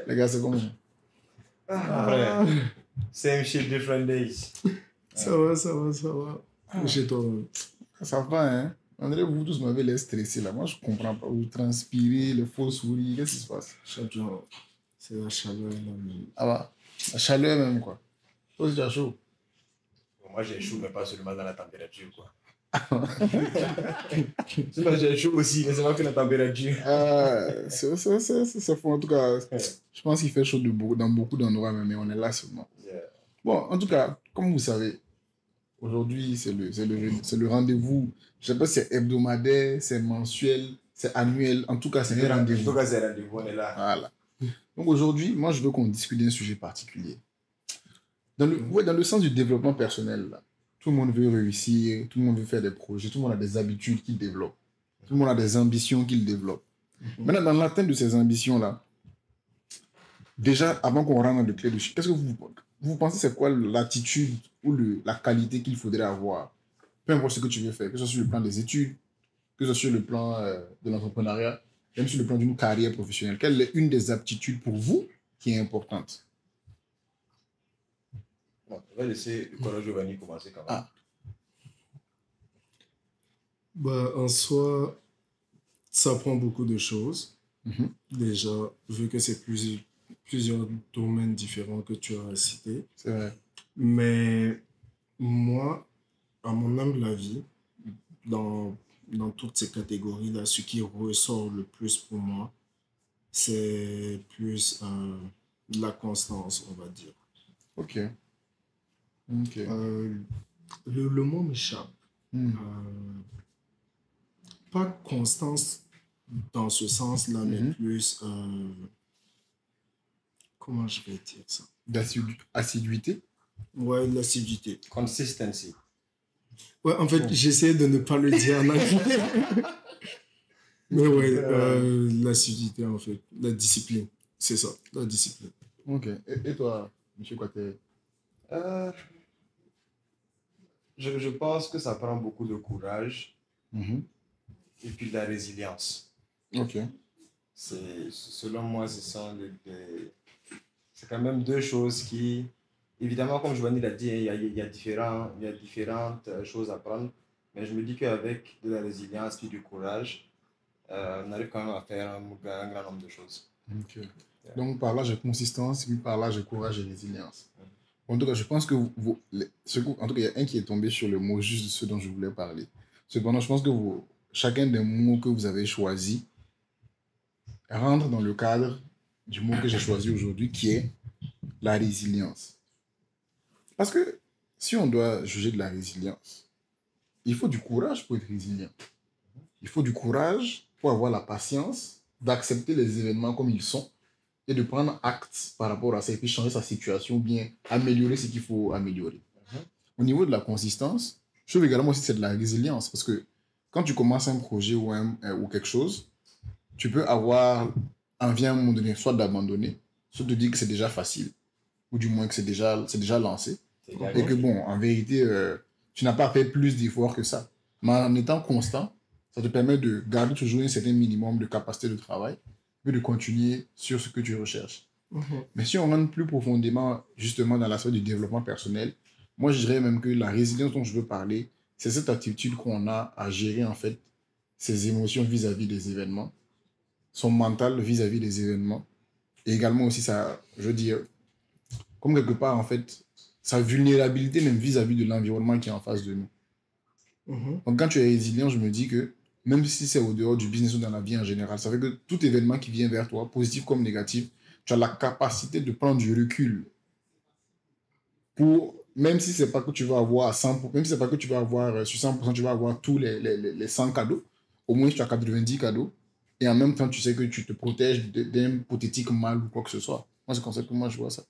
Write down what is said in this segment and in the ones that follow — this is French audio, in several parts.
Les gars, c'est comment? Same shit, different days. Ça va. Chez toi. Ça va, hein? André, vous tous m'avez l'air stressé là. Moi, je comprends pas. Vous transpirez, les faux sourires, qu'est-ce qui se passe? Chaque jour, c'est la chaleur là. Ah bah, la chaleur même, quoi. Toi aussi, tu as chaud. Moi, j'ai chaud, mais pas seulement dans la température, quoi. Sinon, j'ai chaud aussi, mais c'est pas que la température. C'est faux. En tout cas, je pense qu'il fait chaud dans beaucoup d'endroits, mais on est là seulement. Yeah. Bon, en tout cas, comme vous savez, aujourd'hui, c'est le rendez-vous. Je sais pas si c'est hebdomadaire, c'est mensuel, c'est annuel. En tout cas, c'est un rendez-vous. En tout cas, c'est un rendez-vous, on est là. Voilà. Donc aujourd'hui, moi, je veux qu'on discute d'un sujet particulier. Dans le sens du développement personnel, là, tout le monde veut réussir, tout le monde veut faire des projets, tout le monde a des habitudes qu'il développe, tout le monde a des ambitions qu'il développe. Maintenant, dans l'atteinte de ces ambitions-là, déjà, avant qu'on rentre dans le clé de chiffre, qu'est-ce que vous pensez, c'est quoi l'attitude ou la qualité qu'il faudrait avoir? Peu importe ce que tu veux faire, que ce soit sur le plan des études, que ce soit sur le plan de l'entrepreneuriat, même sur le plan d'une carrière professionnelle. Quelle est une des aptitudes pour vous qui est importante? Bon, on va laisser Coro Giovanni commencer quand même. Bah, en soi, ça prend beaucoup de choses. Mhm. Déjà, vu que c'est plusieurs domaines différents que tu as cités. C'est vrai. Mais moi, à mon humble avis, dans toutes ces catégories-là, ce qui ressort le plus pour moi, c'est plus la constance, on va dire. Ok. Le mot m'échappe. Pas constance dans ce sens-là, mais plus... comment je vais dire ça? Assiduité? Ouais, l'assiduité. Consistency. Ouais, en fait, j'essaie de ne pas le dire en anglais. Mais ouais, l'assiduité, en fait. La discipline. C'est ça, la discipline. Ok. Et toi, monsieur Quater? Je pense que ça prend beaucoup de courage et puis de la résilience. Ok. Selon moi, c'est quand même deux choses qui, évidemment, comme Giovanni l'a dit, il y a différentes choses à prendre, mais je me dis qu'avec de la résilience et du courage, on arrive quand même à faire un grand nombre de choses. Ok. Donc, par là, j'ai consistance, puis par là, j'ai courage et résilience. En tout cas, je pense que en tout cas, il y a un qui est tombé sur le mot juste de ce dont je voulais parler. Cependant, je pense que chacun des mots que vous avez choisis rentre dans le cadre du mot que j'ai choisi aujourd'hui, qui est la résilience. Parce que si on doit juger de la résilience, il faut du courage pour être résilient. Il faut du courage pour avoir la patience d'accepter les événements comme ils sont et de prendre acte par rapport à ça et puis changer sa situation ou bien améliorer ce qu'il faut améliorer. Au niveau de la consistance, je trouve également aussi que c'est de la résilience parce que quand tu commences un projet ou quelque chose, tu peux avoir envie à un moment donné soit d'abandonner, soit de dire que c'est déjà facile ou du moins que c'est déjà lancé et que bon, en vérité, tu n'as pas fait plus d'efforts que ça. Mais en étant constant, ça te permet de garder toujours un certain minimum de capacité de travail et de continuer sur ce que tu recherches. Mais si on rentre plus profondément justement dans l'aspect du développement personnel, moi je dirais même que la résilience dont je veux parler, c'est cette attitude qu'on a à gérer en fait ses émotions vis-à-vis des événements, son mental vis-à-vis des événements, et également aussi sa, je veux dire, comme quelque part en fait, sa vulnérabilité même vis-à-vis de l'environnement qui est en face de nous. Donc quand tu es résilient, je me dis que même si c'est au dehors du business ou dans la vie en général, ça fait que tout événement qui vient vers toi, positif comme négatif, tu as la capacité de prendre du recul pour, même si c'est pas que tu vas avoir 100%, même si c'est pas que tu vas avoir sur 100%, tu vas avoir tous les 100 cadeaux, au moins tu as 90 cadeaux, et en même temps tu sais que tu te protèges d'un hypothétique mal ou quoi que ce soit. Moi c'est comme ça que moi je vois ça.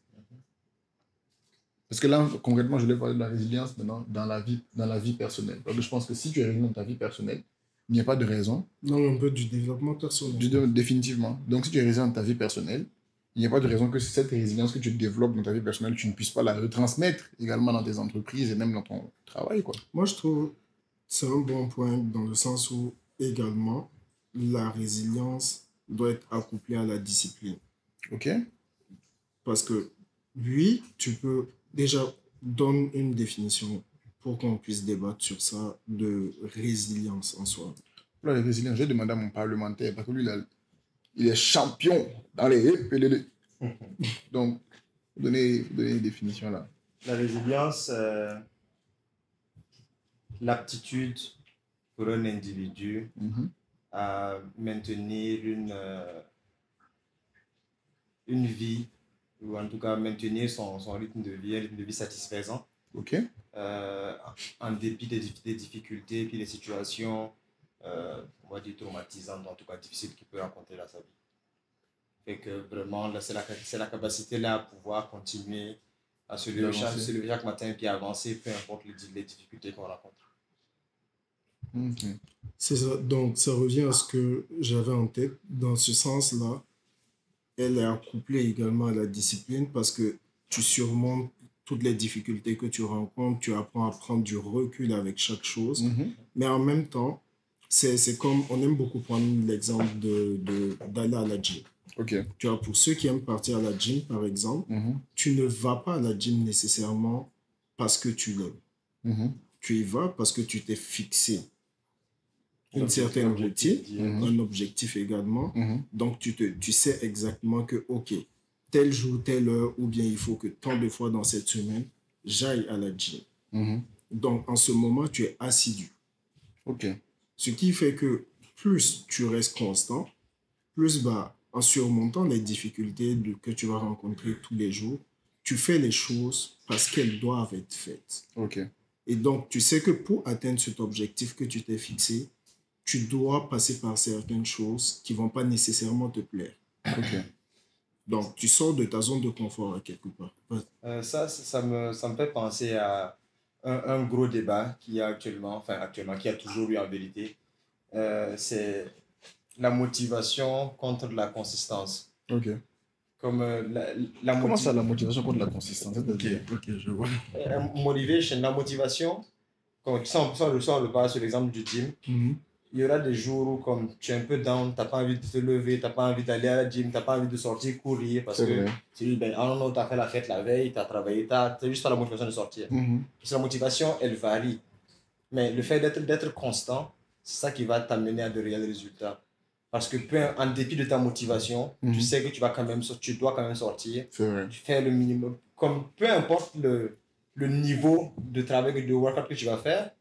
Parce que là, concrètement, je voulais parler de la résilience maintenant dans la vie personnelle. Donc, je pense que si tu es résilient dans ta vie personnelle, il n'y a pas de raison. Non, un peu du développement personnel. Définitivement. Donc, si tu es résilient dans ta vie personnelle, il n'y a pas de raison que cette résilience que tu développes dans ta vie personnelle, tu ne puisses pas la retransmettre également dans tes entreprises et même dans ton travail, quoi. Moi, je trouve que c'est un bon point dans le sens où, également, la résilience doit être accouplée à la discipline. Ok. Parce que, oui, tu peux déjà donner une définition pour qu'on puisse débattre sur ça de résilience en soi. Là, les résilients, j'ai demandé à mon parlementaire, parce que lui, il est champion dans les épées. Donc, faut donner une définition là. La résilience, l'aptitude pour un individu à maintenir une vie, ou en tout cas maintenir son rythme de vie, un rythme de vie satisfaisant, Ok. en dépit des difficultés et des situations, on va dire traumatisantes, en tout cas difficiles qu'il peut rencontrer dans sa vie. Fait que vraiment, là, c'est la capacité là à pouvoir continuer à se lever chaque matin et avancer, peu importe les difficultés qu'on rencontre. C'est ça. Donc, ça revient à ce que j'avais en tête. Dans ce sens-là, elle est accouplée également à la discipline parce que tu surmontes toutes les difficultés que tu rencontres, tu apprends à prendre du recul avec chaque chose. Mais en même temps, c'est comme, on aime beaucoup prendre l'exemple d'aller à la gym. Ok. Tu vois, pour ceux qui aiment partir à la gym, par exemple, tu ne vas pas à la gym nécessairement parce que tu l'aimes. Tu y vas parce que tu t'es fixé une certaine routine, un objectif également. Donc, tu sais exactement que, OK, tel jour, telle heure, ou bien il faut que tant de fois dans cette semaine, j'aille à la gym. Donc, en ce moment, tu es assidu. Ok. Ce qui fait que plus tu restes constant, plus en surmontant les difficultés que tu vas rencontrer tous les jours, tu fais les choses parce qu'elles doivent être faites. Ok. Et donc, tu sais que pour atteindre cet objectif que tu t'es fixé, tu dois passer par certaines choses qui ne vont pas nécessairement te plaire. Ok. Donc, tu sors de ta zone de confort à quelque part. Ça me fait penser à un gros débat qui a actuellement, qui a toujours eu en vérité. C'est la motivation contre la consistance. Ok. Comme Comment ça, la motivation contre la consistance? Ok, je vois. La motivation, comme si on le parle sur l'exemple du gym, il y aura des jours où comme tu es un peu down, tu n'as pas envie de te lever, tu n'as pas envie d'aller à la gym, tu n'as pas envie de sortir courir parce que tu dis, tu as fait la fête la veille, tu as travaillé, tu as juste pas la motivation de sortir. La motivation, elle varie. Mais le fait d'être constant, c'est ça qui va t'amener à de réels résultats. Parce que en dépit de ta motivation, tu sais que tu dois quand même sortir. Tu fais le minimum. Comme peu importe le niveau de travail, de workout que tu vas faire,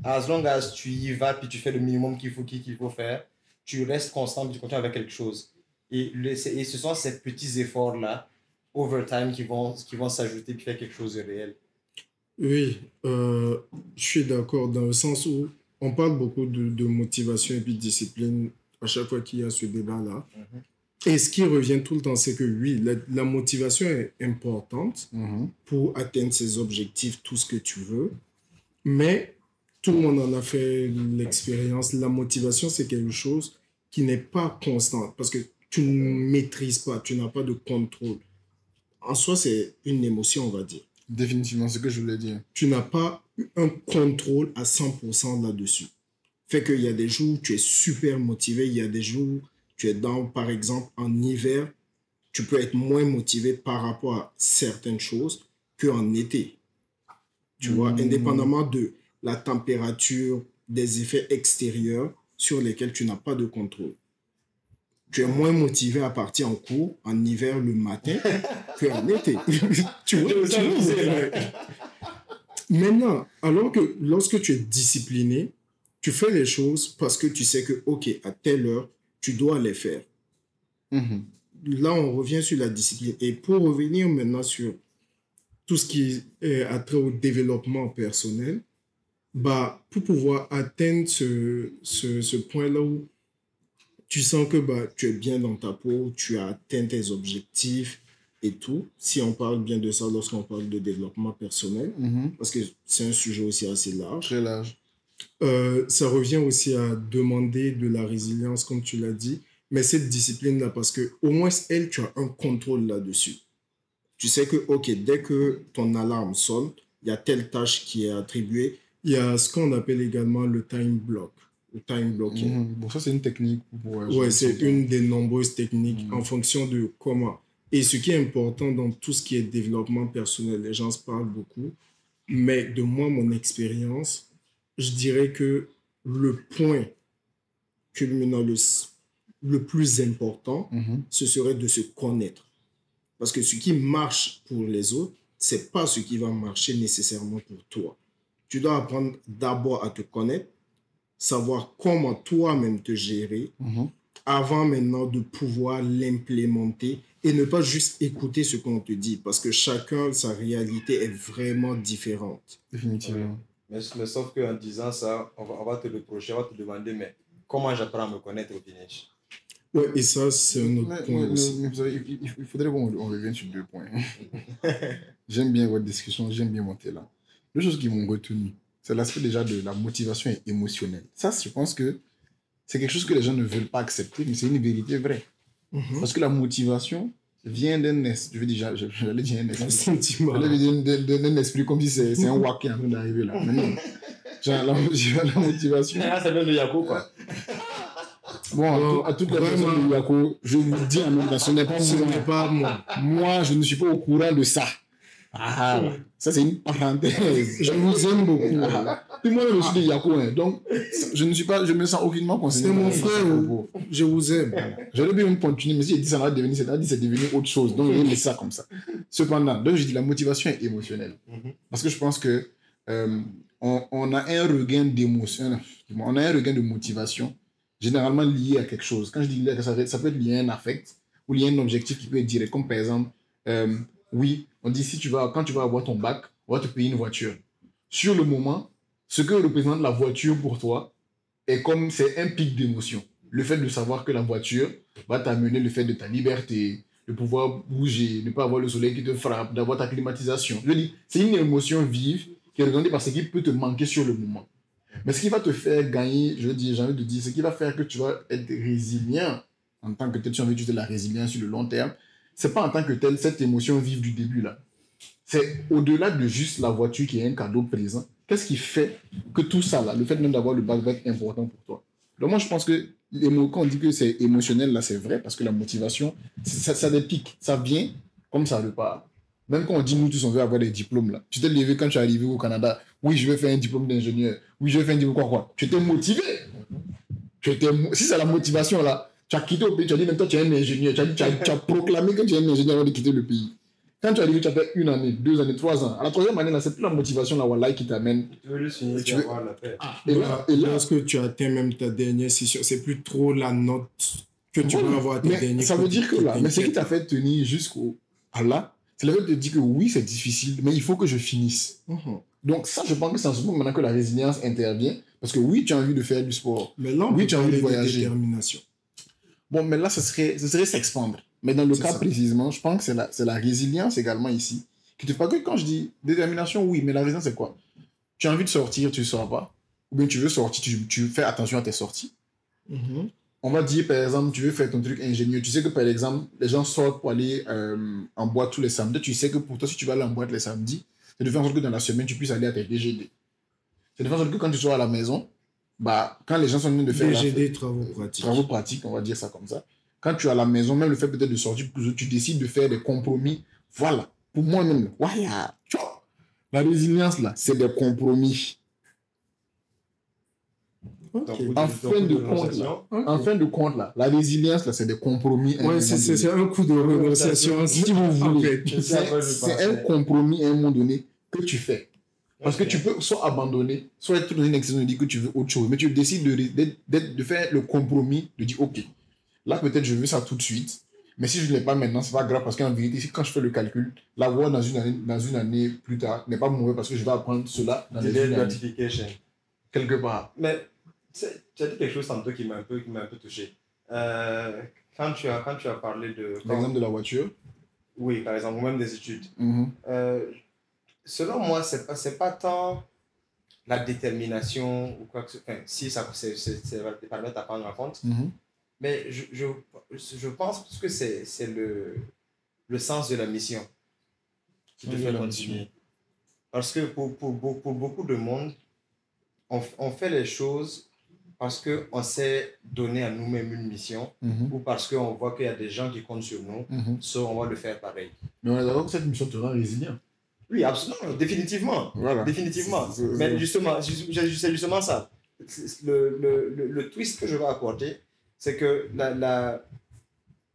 as long as tu y vas puis tu fais le minimum qu'il faut faire, tu restes constant et tu continues avec quelque chose. Et ce sont ces petits efforts-là, over time, qui vont s'ajouter et faire quelque chose de réel. Oui, je suis d'accord dans le sens où on parle beaucoup de motivation et puis de discipline à chaque fois qu'il y a ce débat-là. Et ce qui revient tout le temps, c'est que oui, la motivation est importante pour atteindre ses objectifs, tout ce que tu veux. Mais tout le monde en a fait l'expérience. La motivation, c'est quelque chose qui n'est pas constant parce que tu ne maîtrises pas, tu n'as pas de contrôle. En soi, c'est une émotion, on va dire. Définitivement, c'est ce que je voulais dire. Tu n'as pas un contrôle à 100% là-dessus. Fait qu'il y a des jours où tu es super motivé, il y a des jours où tu es dans, par exemple, en hiver, tu peux être moins motivé par rapport à certaines choses qu'en été. Tu vois, indépendamment de la température, des effets extérieurs sur lesquels tu n'as pas de contrôle. Tu es moins motivé à partir en cours en hiver le matin qu'en été. Tu vois, Maintenant, alors que lorsque tu es discipliné, tu fais les choses parce que tu sais que, OK, à telle heure, tu dois les faire. Là, on revient sur la discipline. Et pour revenir maintenant sur tout ce qui a trait au développement personnel, pour pouvoir atteindre ce point-là où tu sens que tu es bien dans ta peau, tu as atteint tes objectifs et tout, si on parle bien de ça lorsqu'on parle de développement personnel, parce que c'est un sujet aussi assez large. Très large. Ça revient aussi à demander de la résilience, comme tu l'as dit, mais cette discipline-là, parce qu'au moins, tu as un contrôle là-dessus. Tu sais que, OK, dès que ton alarme sonne, il y a telle tâche qui est attribuée. Il y a ce qu'on appelle également le time block. Le time blocking. Bon, ça, c'est une technique. Ouais, c'est une des nombreuses techniques en fonction de comment Et ce qui est important dans tout ce qui est développement personnel, les gens se parlent beaucoup, mais de moi, mon expérience, je dirais que le point culminant, le plus important, ce serait de se connaître. Parce que ce qui marche pour les autres, c'est pas ce qui va marcher nécessairement pour toi. Tu dois apprendre d'abord à te connaître, savoir comment toi-même te gérer, avant maintenant de pouvoir l'implémenter et ne pas juste écouter ce qu'on te dit, parce que chacun, sa réalité est vraiment différente. Définitivement. Mais sauf qu'en disant ça, on va te reprocher, on va te demander, mais comment j'apprends à me connaître au finish? Ouais, et ça, c'est un autre point aussi. Mais vous savez, il faudrait qu'on revienne sur 2 points. J'aime bien votre discussion, j'aime bien monter là. 2 choses qui m'ont retenu, c'est l'aspect déjà de la motivation émotionnelle. Ça, je pense que c'est quelque chose que les gens ne veulent pas accepter, mais c'est une vérité vraie. Parce que la motivation vient d'un esprit, je veux dire, j'allais dire un esprit. Un sentiment. J'allais dire d'un esprit comme si c'est un wak qui est en train d'arriver là. Mais non. Genre, la motivation. Ça vient de Yako, quoi. Bon, à toutes les personnes de Yako, je vous dis en même temps, ce n'est pas moi. Moi, je ne suis pas au courant de ça. Ah, ça c'est une parenthèse. Je vous aime beaucoup. Puis moi, je suis de Yako, hein, donc je me sens aucunement concerné. C'est mon frère, je vous aime. J'aurais pu même continuer, mais si j'ai dit ça va devenir, c'est devenu autre chose. Donc, je laisse ça comme ça. Cependant, donc je dis la motivation est émotionnelle. Parce que je pense que on a un regain d'émotion, on a un regain de motivation généralement lié à quelque chose. Quand je dis lié à quelque chose, ça peut être lié à un affect ou lié à un objectif qui peut être direct. Comme par exemple, oui, on dit quand tu vas avoir ton bac, on va te payer une voiture. Sur le moment, ce que représente la voiture pour toi c'est un pic d'émotion. Le fait de savoir que la voiture va t'amener le fait de ta liberté, de pouvoir bouger, de ne pas avoir le soleil qui te frappe, d'avoir ta climatisation. Je dis, c'est une émotion vive qui est représentée par ce qui peut te manquer sur le moment. Mais ce qui va te faire gagner, j'ai envie de dire, ce qui va faire que tu vas être résilient en tant que tel, tu as envie de dire la résilience sur le long terme, c'est pas en tant que tel cette émotion vive du début là. C'est au-delà de juste la voiture qui est un cadeau présent. Qu'est-ce qui fait que tout ça là, le fait même d'avoir le bac va être important pour toi? Donc moi je pense que quand on dit que c'est émotionnel là, c'est vrai parce que la motivation, ça des pics, ça vient comme ça repart. Même quand on dit nous tous on veut avoir des diplômes là, tu t'es levé quand tu es arrivé au Canada, oui je vais faire un diplôme d'ingénieur, oui je vais faire un diplôme quoi. Tu étais motivé. Si c'est la motivation là, tu as quitté le pays, tu as dit même toi tu es un ingénieur, tu as proclamé que tu es un ingénieur avant de quitter le pays. Quand tu es arrivé, tu as fait 1 année, 2 années, 3 ans. À la 3e année, là, c'est plus la motivation, la wallahi qui t'amène. Tu veux juste finir, tu veux avoir la paix. Et là, lorsque tu atteins même ta dernière session, c'est plus trop la note que tu vas avoir à ta dernière. Ça veut dire que là, mais ce qui t'a fait tenir jusqu'au là, c'est le fait de te dire que oui, c'est difficile, mais il faut que je finisse. Donc ça, je pense que c'est en ce moment maintenant que la résilience intervient. Parce que oui, tu as envie de faire du sport. Mais là, oui, tu as envie de voyager. Détermination. Bon, mais là, ce serait s'expandre. Mais dans le cas précisément, je pense que c'est la résilience également ici. Qui te... Parce que quand je dis détermination, oui, mais la résilience, c'est quoi? Tu as envie de sortir, tu ne sors pas. Ou bien tu veux sortir, tu fais attention à tes sorties. On va dire, par exemple, tu veux faire ton truc ingénieux. Tu sais que, par exemple, les gens sortent pour aller en boîte tous les samedis. Tu sais que pour toi, si tu vas aller en boîte les samedis, c'est de faire en sorte que dans la semaine, tu puisses aller à tes DGD. C'est de faire en sorte que quand tu sois à la maison, bah, quand les gens sont venus de faire DGD, travaux pratiques. Travaux pratiques, on va dire ça comme ça. Quand tu es à la maison, même le fait peut-être de sortir, tu décides de faire des compromis. Voilà. Pour moi-même, la résilience, là, c'est des compromis. Okay. En fin de compte, là, la résilience, là, c'est des compromis. Ouais, c'est un coup de renonciation. Si vous voulez, c'est un compromis à un moment donné que tu fais. Parce que tu peux soit abandonner, soit être dans une exception de dire que tu veux autre chose. Mais tu décides de faire le compromis, de dire, OK, là, peut-être je veux ça tout de suite. Mais si je ne l'ai pas maintenant, c'est pas grave. Parce qu'en vérité, quand je fais le calcul, l'avoir dans une année plus tard n'est pas mauvais parce que je vais apprendre cela dans les années. Quelque part. Mais tu as dit quelque chose tantôt qui m'a un peu touché. Quand tu as parlé de... L'exemple de la voiture. Oui, par exemple, ou même des études. Selon moi, c'est pas tant la détermination ou quoi que ce soit. Enfin, si ça va te permettre d'apprendre en compte. Mais je pense que c'est le sens de la mission qui te fait continuer. Parce que pour beaucoup de monde, on fait les choses parce qu'on s'est donné à nous-mêmes une mission ou parce qu'on voit qu'il y a des gens qui comptent sur nous, on va le faire pareil. Mais on est d'accord que cette mission te rend résilient. Oui, absolument, définitivement. Voilà. Définitivement. Mais justement, c'est justement ça. Le twist que je vais apporter, c'est que la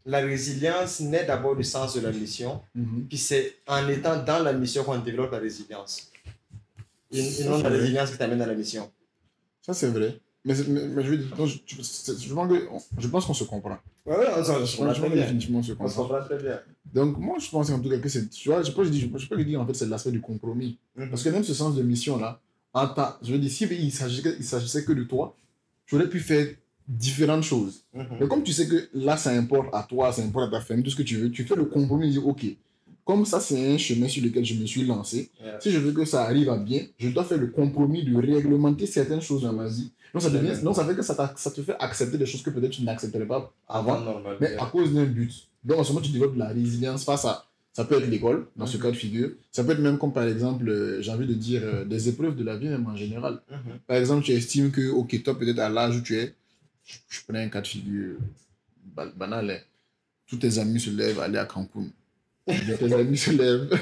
résilience naît d'abord du sens de la mission, puis c'est en étant dans la mission qu'on développe la résilience. Et non la résilience qui t'amène à la mission. Ça, c'est vrai. Mais je veux dire, non, je pense qu'on se comprend. Oui, on se comprend très bien. Définitivement, on se On se comprend très bien. Donc, moi, je pense en tout cas que c'est. Tu vois, je peux le dire, en fait, c'est l'aspect du compromis. Parce que même ce sens de mission-là, je veux dire, si il s'agissait que de toi, tu aurais pu faire différentes choses. Mais comme tu sais que là, ça importe à toi, ça importe à ta famille, tout ce que tu veux, tu fais le compromis et dis, OK, comme ça, c'est un chemin sur lequel je me suis lancé. Si je veux que ça arrive à bien, je dois faire le compromis de réglementer certaines choses dans ma vie. Donc, ça fait que ça te fait accepter des choses que peut-être tu n'accepterais pas avant, mais à cause d'un but. Donc, en ce moment, tu développes de la résilience face à. Ça peut être l'école, dans ce cas de figure. Ça peut être même comme, par exemple, j'ai envie de dire, des épreuves de la vie, même en général. Par exemple, tu estimes que, OK, toi, peut-être à l'âge où tu es, je prenais un cas de figure banal, hein. Tous tes amis se lèvent, aller à Cancun. Tes amis se lèvent,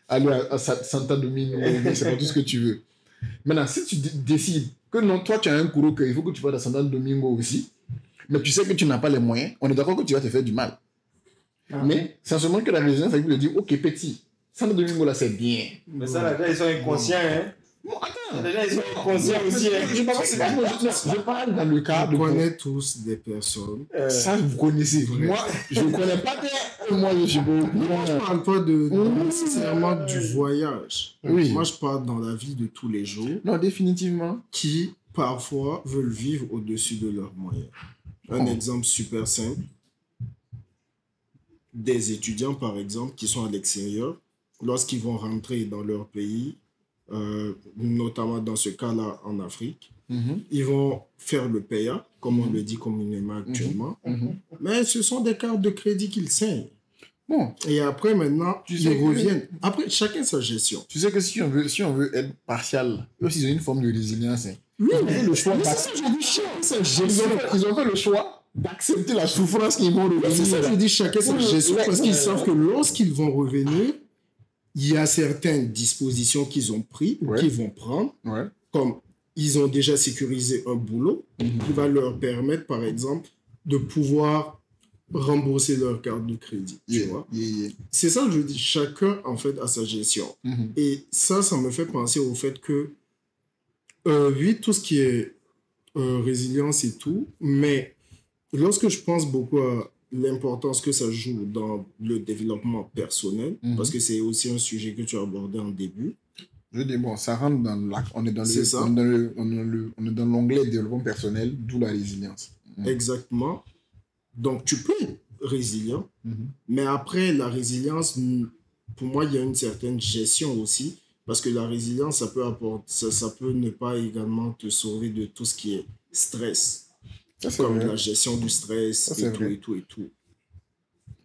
aller à Santa Domingo, c'est pas tout ce que tu veux. Maintenant, si tu décides que non, toi, tu as un courroux, qu'il faut que tu vas à Santa Domingo aussi, mais tu sais que tu n'as pas les moyens, on est d'accord que tu vas te faire du mal. Mais c'est seulement que la résilience, ça veut dire, OK, petit, Santa Domingo, là, c'est bien. Mais ça, là, ils sont inconscients, hein. Bon, attends. Les gens, ils sont inconscients aussi, hein. Je parle dans le cas de... On connaît tous des personnes. Ça, vous connaissez. Moi, je ne connais pas bien. Moi, je suis beau. Moi, je ne parle pas nécessairement du voyage. Oui. Moi, je parle dans la vie de tous les jours. Non, définitivement. Qui, parfois, veulent vivre au-dessus de leurs moyens. Un exemple super simple. Des étudiants, par exemple, qui sont à l'extérieur, lorsqu'ils vont rentrer dans leur pays, notamment dans ce cas-là en Afrique, ils vont faire le PAYA, comme on le dit communément actuellement, mais ce sont des cartes de crédit qu'ils signent. Bon. Et après, maintenant, ils reviennent. Après, chacun sa gestion. Tu sais que si on veut être partial, eux aussi, ils ont une forme de résilience. Hein. Oui, ils ont fait le choix. Ils ont fait le choix d'accepter la souffrance qu'ils vont revenir. C'est ça que je dis, chacun sa gestion, parce qu'ils savent que lorsqu'ils vont revenir, il y a certaines dispositions qu'ils ont prises ou qu'ils vont prendre, comme ils ont déjà sécurisé un boulot qui va leur permettre, par exemple, de pouvoir rembourser leur carte de crédit. Tu vois? C'est ça que je dis, chacun, en fait, a sa gestion. Et ça me fait penser au fait que, oui, tout ce qui est résilience et tout, mais lorsque je pense beaucoup à l'importance que ça joue dans le développement personnel, parce que c'est aussi un sujet que tu as abordé en début. Je dis, bon, ça rentre dans on est dans l'onglet développement personnel, d'où la résilience. Exactement. Donc, tu peux être résilient, mais après, la résilience, pour moi, il y a une certaine gestion aussi, parce que la résilience, ça peut ne pas également te sauver de tout ce qui est stress. Comme la gestion du stress et tout.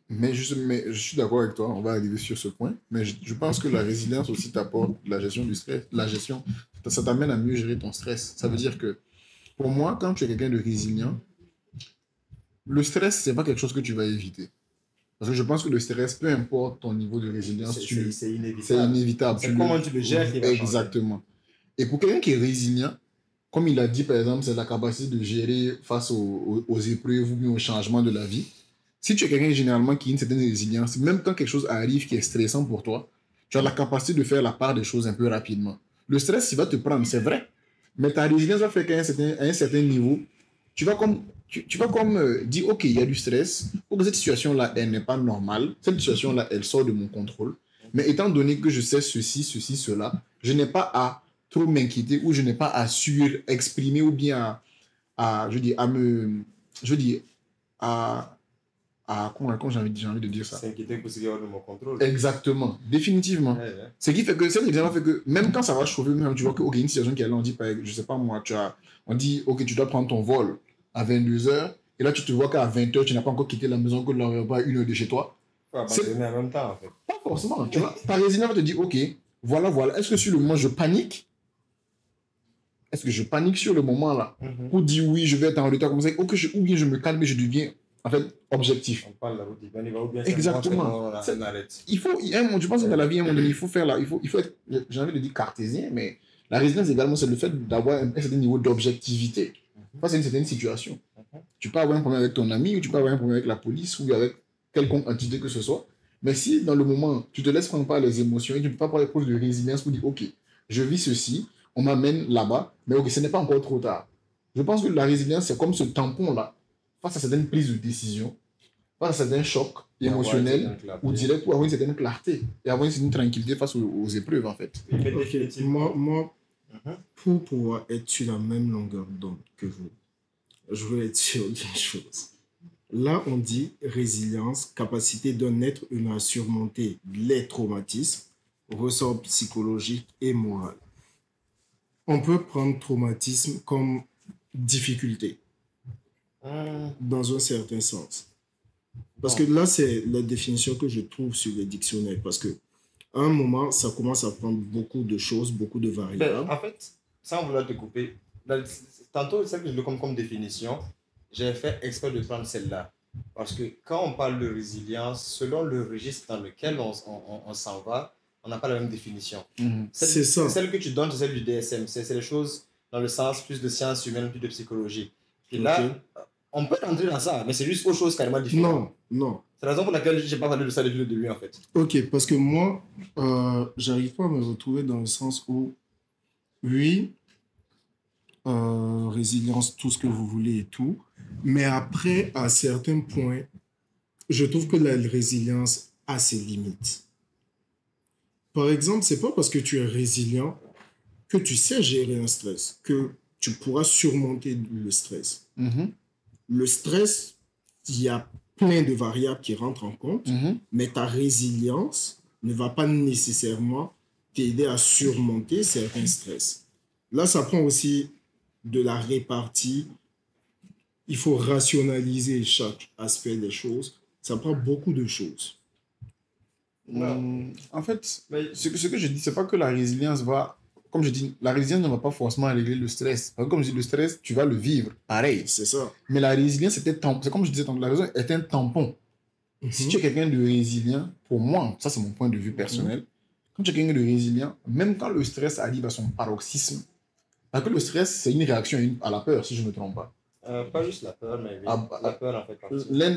Mais je suis d'accord avec toi, on va arriver sur ce point. Mais je pense que la résilience aussi t'apporte la gestion du stress. Ça t'amène à mieux gérer ton stress. Ça veut dire que, pour moi, quand tu es quelqu'un de résilient, le stress, c'est pas quelque chose que tu vas éviter. Parce que je pense que le stress, peu importe ton niveau de résilience, c'est inévitable. C'est inévitable. C'est comment tu le gères qui va changer. Exactement. Et pour quelqu'un qui est résilient, comme il a dit, par exemple, c'est la capacité de gérer face aux épreuves ou bien au changement de la vie. Si tu es quelqu'un généralement qui a une certaine résilience, même quand quelque chose arrive qui est stressant pour toi, tu as la capacité de faire la part des choses un peu rapidement. Le stress, il va te prendre, c'est vrai. Mais ta résilience va faire qu'à un certain niveau, tu vas comme dire, OK, il y a du stress. Pour cette situation-là, elle n'est pas normale. Cette situation-là, elle sort de mon contrôle. Mais étant donné que je sais ceci, cela, je n'ai pas à trop m'inquiéter ou je n'ai pas à exprimer ou bien comment j'ai envie de dire ça. S'inquiéter pour ce qui est hors de mon contrôle. Exactement, définitivement. Ce qui fait que cet examen fait que même quand ça va chauffer, même tu vois que une situation qui est là, on dit, je sais pas moi, on dit, OK, tu dois prendre ton vol à 22h et là tu te vois qu'à 20h, tu n'as pas encore quitté la maison, que l'aéroport est 1 heure de chez toi. C'est en même temps, en fait. Pas forcément, tu vois. Ta résilience va te dire, OK, voilà, est-ce que sur le moment je panique est-ce que je panique sur le moment là pour dire oui, je vais être en retard comme ça, ou bien je me calme et je deviens en fait objectif. On parle de la route, il va ou bien Exactement. on arrête. Il faut, je pense que dans la vie, à un moment donné, il faut faire là, il faut être, j'ai envie de dire cartésien, mais la résilience également, c'est le fait d'avoir un certain niveau d'objectivité face à une certaine situation. Tu peux avoir un problème avec ton ami, ou tu peux avoir un problème avec la police, ou avec quelconque entité que ce soit. Mais si dans le moment, tu te laisses prendre par les émotions et tu ne peux pas prendre preuve de résilience pour dire, ok, je vis ceci, on m'amène là-bas, mais ok, ce n'est pas encore trop tard. Je pense que la résilience, c'est comme ce tampon-là, face à certaines prises de décision, face à certains chocs émotionnels ou directs, pour avoir une certaine clarté et avoir une certaine tranquillité face aux épreuves, en fait. Ok, moi, pour pouvoir être sur la même longueur d'onde que vous, je veux être sûr d'une chose. Là, on dit résilience, capacité d'un être humain à surmonter les traumatismes, ressorts psychologiques et moraux. On peut prendre traumatisme comme difficulté, dans un certain sens. Parce que là, c'est la définition que je trouve sur les dictionnaires. Parce que à un moment, ça commence à prendre beaucoup de choses, beaucoup de variables. En fait, sans vouloir te couper, tantôt, c'est que je le comme définition, j'ai fait exprès de prendre celle-là. Parce que quand on parle de résilience, selon le registre dans lequel on s'en va, on n'a pas la même définition. C'est ça. Celle que tu donnes, c'est celle du DSM. C'est les choses dans le sens plus de sciences humaines, plus de psychologie. Et là, on peut rentrer dans ça, mais c'est juste autre chose carrément différente. Non. C'est la raison pour laquelle je n'ai pas parlé de ça depuis le début, en fait. Ok, parce que moi, j'arrive pas à me retrouver dans le sens où, oui, résilience, tout ce que vous voulez et tout, mais après, à certains points, je trouve que la résilience a ses limites. Par exemple, c'est pas parce que tu es résilient que tu sais gérer un stress, que tu pourras surmonter le stress. Le stress, il y a plein de variables qui rentrent en compte, mais ta résilience ne va pas nécessairement t'aider à surmonter certains stress. Là, ça prend aussi de la répartie. Il faut rationaliser chaque aspect des choses. Ça prend beaucoup de choses. En fait, ce que je dis, c'est pas que la résilience va... Comme je dis, la résilience ne va pas forcément régler le stress. Parce que comme je dis, le stress, tu vas le vivre. Pareil. C'est ça. Mais la résilience, c'est comme je disais, la raison est un tampon. Si tu es quelqu'un de résilient, pour moi, ça c'est mon point de vue personnel, quand tu es quelqu'un de résilient, même quand le stress arrive à son paroxysme, parce que le stress, c'est une réaction à la peur, si je ne me trompe pas. Pas juste la peur, mais la peur en fait.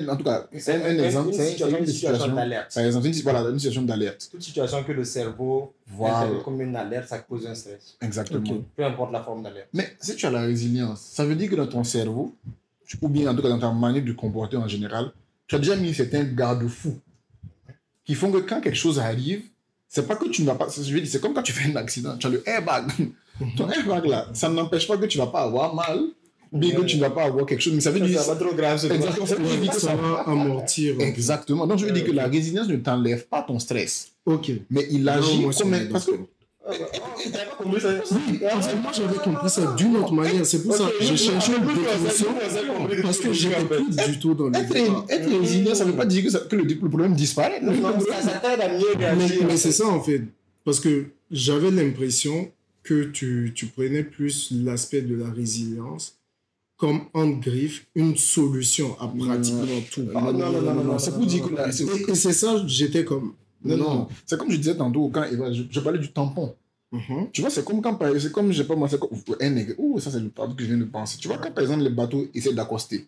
En tout cas, c'est un exemple. C'est une situation d'alerte. Par exemple, une situation d'alerte. Toute situation que le cerveau interprète comme une alerte, ça cause un stress. Exactement. Peu importe la forme d'alerte. Mais si tu as la résilience, ça veut dire que dans ton cerveau, ou bien en tout cas dans ta manière de comporter en général, tu as déjà mis certains garde-fous qui font que quand quelque chose arrive, c'est pas que tu ne vas pas. Je veux dire, c'est comme quand tu fais un accident, tu as le airbag. Ton airbag là, ça n'empêche pas que tu ne vas pas avoir mal. Bien que tu ne vas pas avoir quelque chose, mais ça veut dire que ça va trop grave. Exactement, ça veut dire que ça va amortir. Exactement. Donc je veux dire que la résilience ne t'enlève pas ton stress. Ok. Mais il agit comme un... Parce que... Moi j'avais compris ça d'une autre manière. C'est pour ça que j'ai cherché une définition parce que j'étais plus du tout dans le débat. Être résilient, ça ne veut pas dire que le problème disparaît. Non, ça t'aide à mieux réagir. Mais c'est ça en fait. Parce que j'avais l'impression que tu prenais plus l'aspect de la résilience comme en griffe une solution à pratiquement tout. Non. C'est pour dire que... Et c'est ça, j'étais comme... Non. C'est comme je disais tantôt, quand je parlais du tampon. Tu vois, c'est comme quand, c'est comme, je sais pas moi, c'est comme un nègre. Ça c'est le bateau que je viens de penser. Tu vois, quand par exemple les bateaux essaient d'accoster.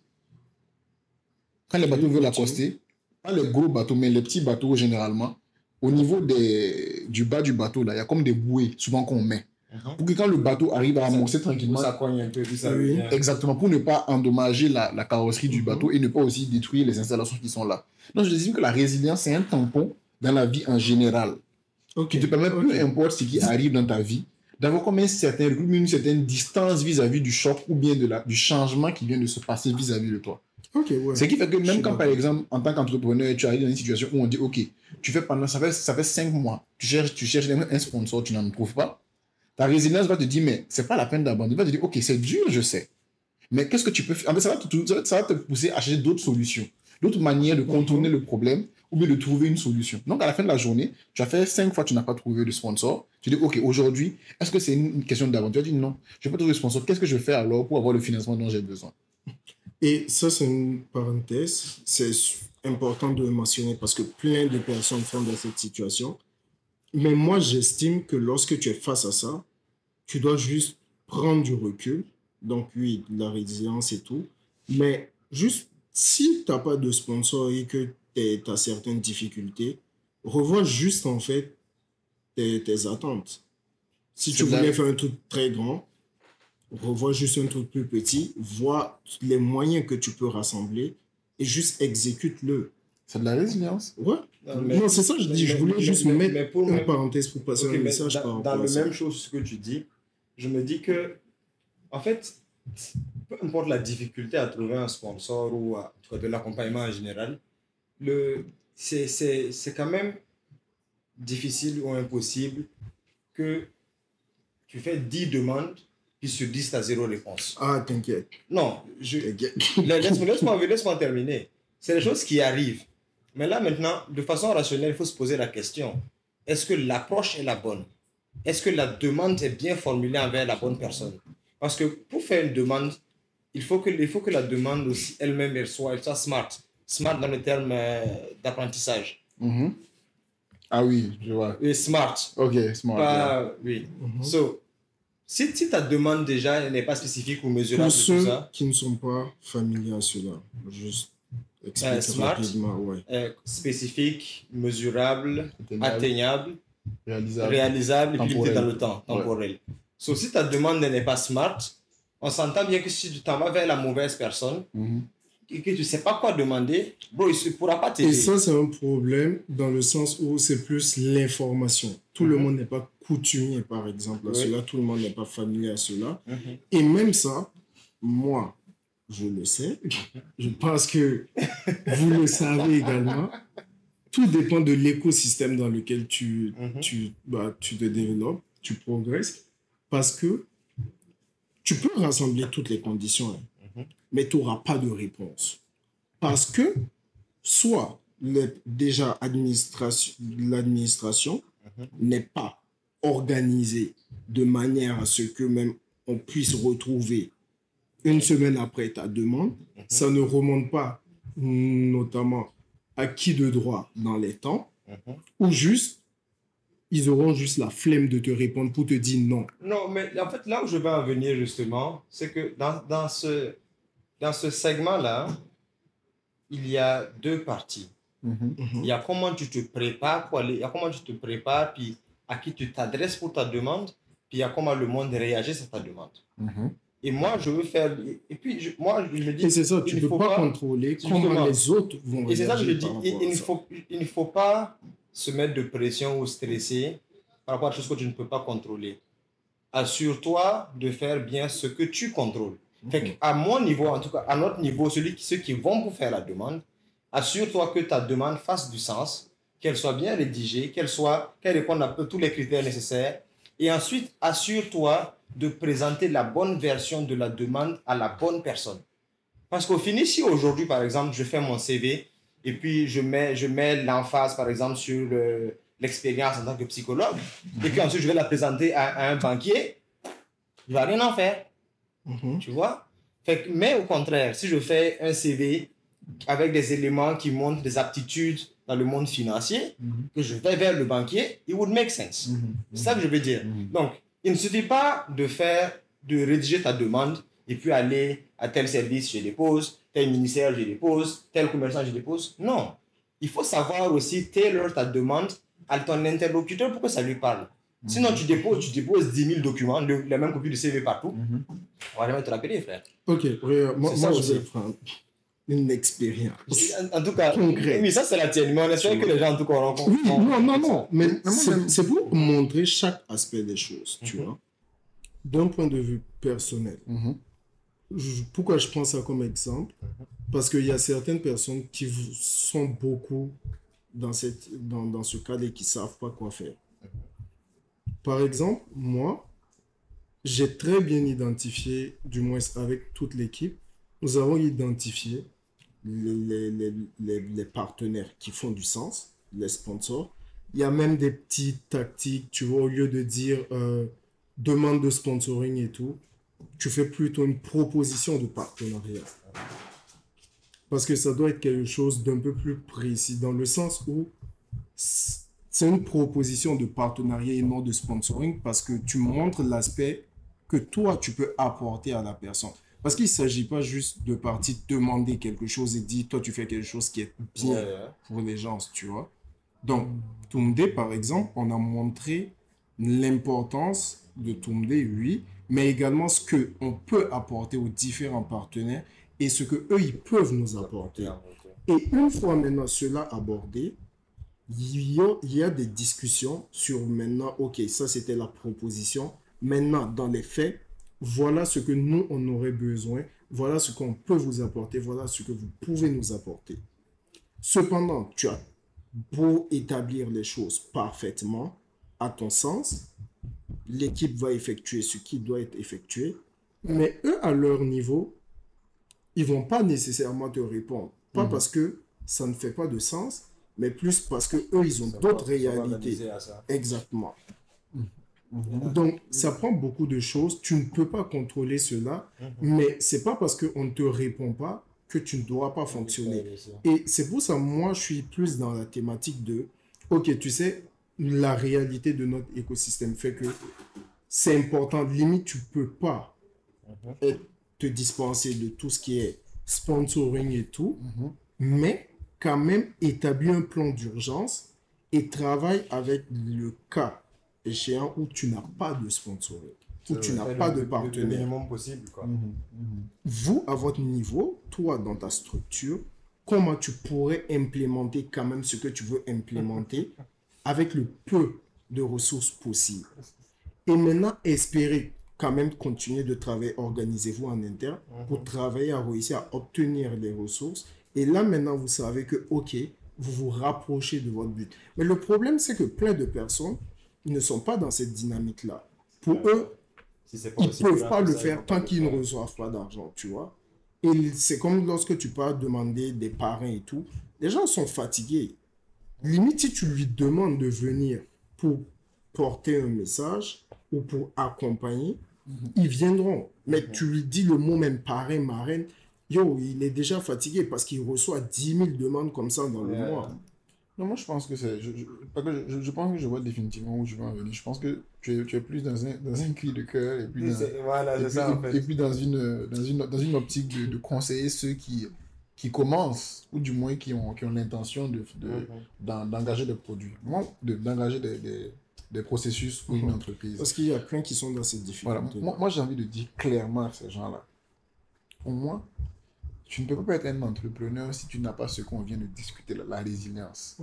Quand les bateaux veulent accoster, pas les gros bateaux, mais les petits bateaux généralement, au niveau du bas du bateau, là, il y a comme des bouées, souvent qu'on met. Pour que quand le bateau arrive à amorcer tranquillement, ça cogne un peu, exactement, pour ne pas endommager la carrosserie du bateau et ne pas aussi détruire les installations qui sont là. Donc je dis que la résilience, c'est un tampon dans la vie en général, qui te permet, peu importe ce qui arrive dans ta vie, d'avoir comme une certaine distance vis-à-vis du choc ou bien du changement qui vient de se passer vis-à-vis de toi. Ce qui fait que même quand, par exemple, en tant qu'entrepreneur, tu arrives dans une situation où on dit, ok, tu fais pendant, ça fait 5 mois, tu cherches un sponsor, tu n'en trouves pas. Ta résilience va te dire, mais c'est pas la peine d'abandonner. Va te dire, ok, c'est dur, je sais. Mais qu'est-ce que tu peux faire? En fait, ça va te pousser à chercher d'autres solutions, d'autres manières de contourner le problème ou bien de trouver une solution. Donc, à la fin de la journée, tu as fait 5 fois, tu n'as pas trouvé de sponsor. Tu dis, OK, aujourd'hui, est-ce que c'est une question d'aventure? Tu dis, non, je n'ai pas trouvé de sponsor. Qu'est-ce que je fais alors pour avoir le financement dont j'ai besoin? Et ça, c'est une parenthèse. C'est important de le mentionner parce que plein de personnes sont dans cette situation. Mais moi, j'estime que lorsque tu es face à ça, tu dois juste prendre du recul. Donc, oui, la résilience et tout. Mais juste, si tu n'as pas de sponsor et que tu as certaines difficultés, revois juste en fait tes attentes. Si tu voulais faire un truc très grand, revois juste un truc plus petit, vois les moyens que tu peux rassembler et juste exécute-le. C'est de la résilience. Ouais. Non, c'est ça, je dis. Je voulais juste mettre une parenthèse pour passer un message par rapport à ça. Dans la même chose que tu dis, je me dis que, en fait, peu importe la difficulté à trouver un sponsor ou à de l'accompagnement en général, c'est quand même difficile ou impossible que tu fais 10 demandes, puis sur 10, tu as 0 réponse. Ah, t'inquiète. Non, laisse-moi terminer. C'est des choses qui arrivent. Mais là, maintenant, de façon rationnelle, il faut se poser la question. Est-ce que l'approche est la bonne? Est-ce que la demande est bien formulée envers la bonne personne? Parce que pour faire une demande, il faut que la demande aussi elle-même, elle soit smart. Smart dans le terme d'apprentissage. Mm-hmm. Ah oui, je vois. Et smart. Ok, smart. Pas, oui. So, si ta demande déjà n'est pas spécifique ou mesurable, pour ceux qui ne sont pas familiers à cela, juste expliquer smart, rapidement. Ouais. Spécifique, mesurable, atteignable, réalisable et puis limité dans le temps, temporel. Ouais. So, si ta demande n'est pas smart, on s'entend bien que si tu t'en vas vers la mauvaise personne, et que tu ne sais pas quoi demander, bro, il ne pourra pas t'aider. Et ça, c'est un problème dans le sens où c'est plus l'information. Tout le monde n'est pas coutumier, par exemple, à cela. Tout le monde n'est pas familier à cela. Et même ça, moi, je le sais. Je pense que vous le savez également. Tout dépend de l'écosystème dans lequel tu te développes, tu progresses. Parce que tu peux rassembler toutes les conditions, mais tu n'auras pas de réponse. Parce que soit déjà l'administration n'est pas organisée de manière à ce que même on puisse retrouver une semaine après ta demande, ça ne remonte pas notamment à qui de droit dans les temps, ou juste ils auront juste la flemme de te répondre pour te dire non. Non, mais en fait, là où je veux en venir justement, c'est que dans ce segment-là, il y a 2 parties. Il y a comment tu te prépares pour aller, il y a comment tu te prépares, puis à qui tu t'adresses pour ta demande, puis il y a comment le monde réagit à ta demande. Et moi, je veux faire... Et puis, moi, je me dis... Et c'est ça, tu ne peux pas contrôler comment les autres vont réagir. Et c'est ça que je dis, il ne faut pas se mettre de pression ou stresser par rapport à des choses que tu ne peux pas contrôler. Assure-toi de faire bien ce que tu contrôles. Fait à mon niveau, en tout cas, à notre niveau, ceux qui vont pour faire la demande, assure-toi que ta demande fasse du sens, qu'elle soit bien rédigée, qu'elle réponde à tous les critères nécessaires. Et ensuite, assure-toi de présenter la bonne version de la demande à la bonne personne. Parce qu'au final, si aujourd'hui, par exemple, je fais mon CV et puis je mets l'emphase, par exemple, sur l'expérience en tant que psychologue, et puis ensuite je vais la présenter à un banquier, il ne va rien en faire. Tu vois? Mais au contraire, si je fais un CV avec des éléments qui montrent des aptitudes dans le monde financier, que je vais vers le banquier, it would make sense. C'est ça que je veux dire. Donc, il ne suffit pas de rédiger ta demande et puis aller à tel service, je dépose, tel ministère, je dépose, tel commerçant, je dépose. Non. Il faut savoir aussi tailor ta demande à ton interlocuteur pour que ça lui parle. Sinon, tu déposes 10 000 documents, la même copie de CV partout. On va jamais te rappeler, frère. Ok, moi je vais prendre une expérience. En tout cas, concrète. Oui, ça c'est la tienne, mais on espère que les gens en tout cas auront compris. Oui, non, mais c'est pour montrer chaque aspect des choses, tu vois. D'un point de vue personnel. Pourquoi je prends ça comme exemple? Parce qu'il y a certaines personnes qui sont beaucoup dans ce cadre et qui ne savent pas quoi faire. Par exemple, moi, j'ai très bien identifié, du moins avec toute l'équipe, nous avons identifié les partenaires qui font du sens, les sponsors. Il y a même des petites tactiques, tu vois, au lieu de dire demande de sponsoring et tout, tu fais plutôt une proposition de partenariat. Parce que ça doit être quelque chose d'un peu plus précis, dans le sens où c'est une proposition de partenariat et non de sponsoring, parce que tu montres l'aspect que toi, tu peux apporter à la personne. Parce qu'il ne s'agit pas juste de partir demander quelque chose et dire, toi, tu fais quelque chose qui est bien pour les gens, tu vois. Donc, Toumdé, par exemple, on a montré l'importance de Toumdé, oui, mais également ce qu'on peut apporter aux différents partenaires et ce qu'eux, ils peuvent nous apporter. Et une fois maintenant cela abordé, il y a des discussions sur maintenant, ok, ça c'était la proposition. Maintenant, dans les faits, voilà ce que nous, on aurait besoin. Voilà ce qu'on peut vous apporter. Voilà ce que vous pouvez nous apporter. Cependant, tu as beau établir les choses parfaitement, à ton sens, l'équipe va effectuer ce qui doit être effectué. Mais eux, à leur niveau, ils vont pas nécessairement te répondre. Pas parce que ça ne fait pas de sens, mais plus parce que eux, ils ont d'autres réalités. Exactement. Donc, ça prend beaucoup de choses. Tu ne peux pas contrôler cela, mais c'est pas parce qu'on ne te répond pas que tu ne dois pas fonctionner. Et c'est pour ça, moi, je suis plus dans la thématique de, ok, tu sais, la réalité de notre écosystème fait que c'est important. Limite, tu peux pas te dispenser de tout ce qui est sponsoring et tout, mais quand même établir un plan d'urgence et travaille avec le cas échéant où tu n'as pas de sponsoring, où tu n'as pas de partenaire. Le minimum possible, quoi. Vous, à votre niveau, toi, dans ta structure, comment tu pourrais implémenter quand même ce que tu veux implémenter avec le peu de ressources possibles. Et maintenant, espérer quand même continuer de travailler, organisez-vous en interne pour travailler à réussir à obtenir les ressources. Et là, maintenant, vous savez que, ok, vous vous rapprochez de votre but. Mais le problème, c'est que plein de personnes ne sont pas dans cette dynamique-là. Pour eux, ils ne peuvent pas le faire tant qu'ils ne reçoivent pas d'argent, tu vois. Et c'est comme lorsque tu peux demander des parrains et tout, les gens sont fatigués. Limite, si tu lui demandes de venir pour porter un message ou pour accompagner, ils viendront. Mais tu lui dis le mot même parrain, marraine, yo, il est déjà fatigué parce qu'il reçoit 10 000 demandes comme ça dans le mois. Non, moi je pense que c'est. Je pense que je vois définitivement où je veux en venir. Je pense que tu es plus dans un cri de cœur et puis dans une optique de conseiller ceux qui commencent ou du moins qui ont l'intention d'engager des produits. Moi, d'engager des processus pour une entreprise. Parce qu'il y a plein qui sont dans cette difficulté. Voilà. Moi j'ai envie de dire clairement à ces gens-là. Pour moi, tu ne peux pas être un entrepreneur si tu n'as pas ce qu'on vient de discuter, la résilience.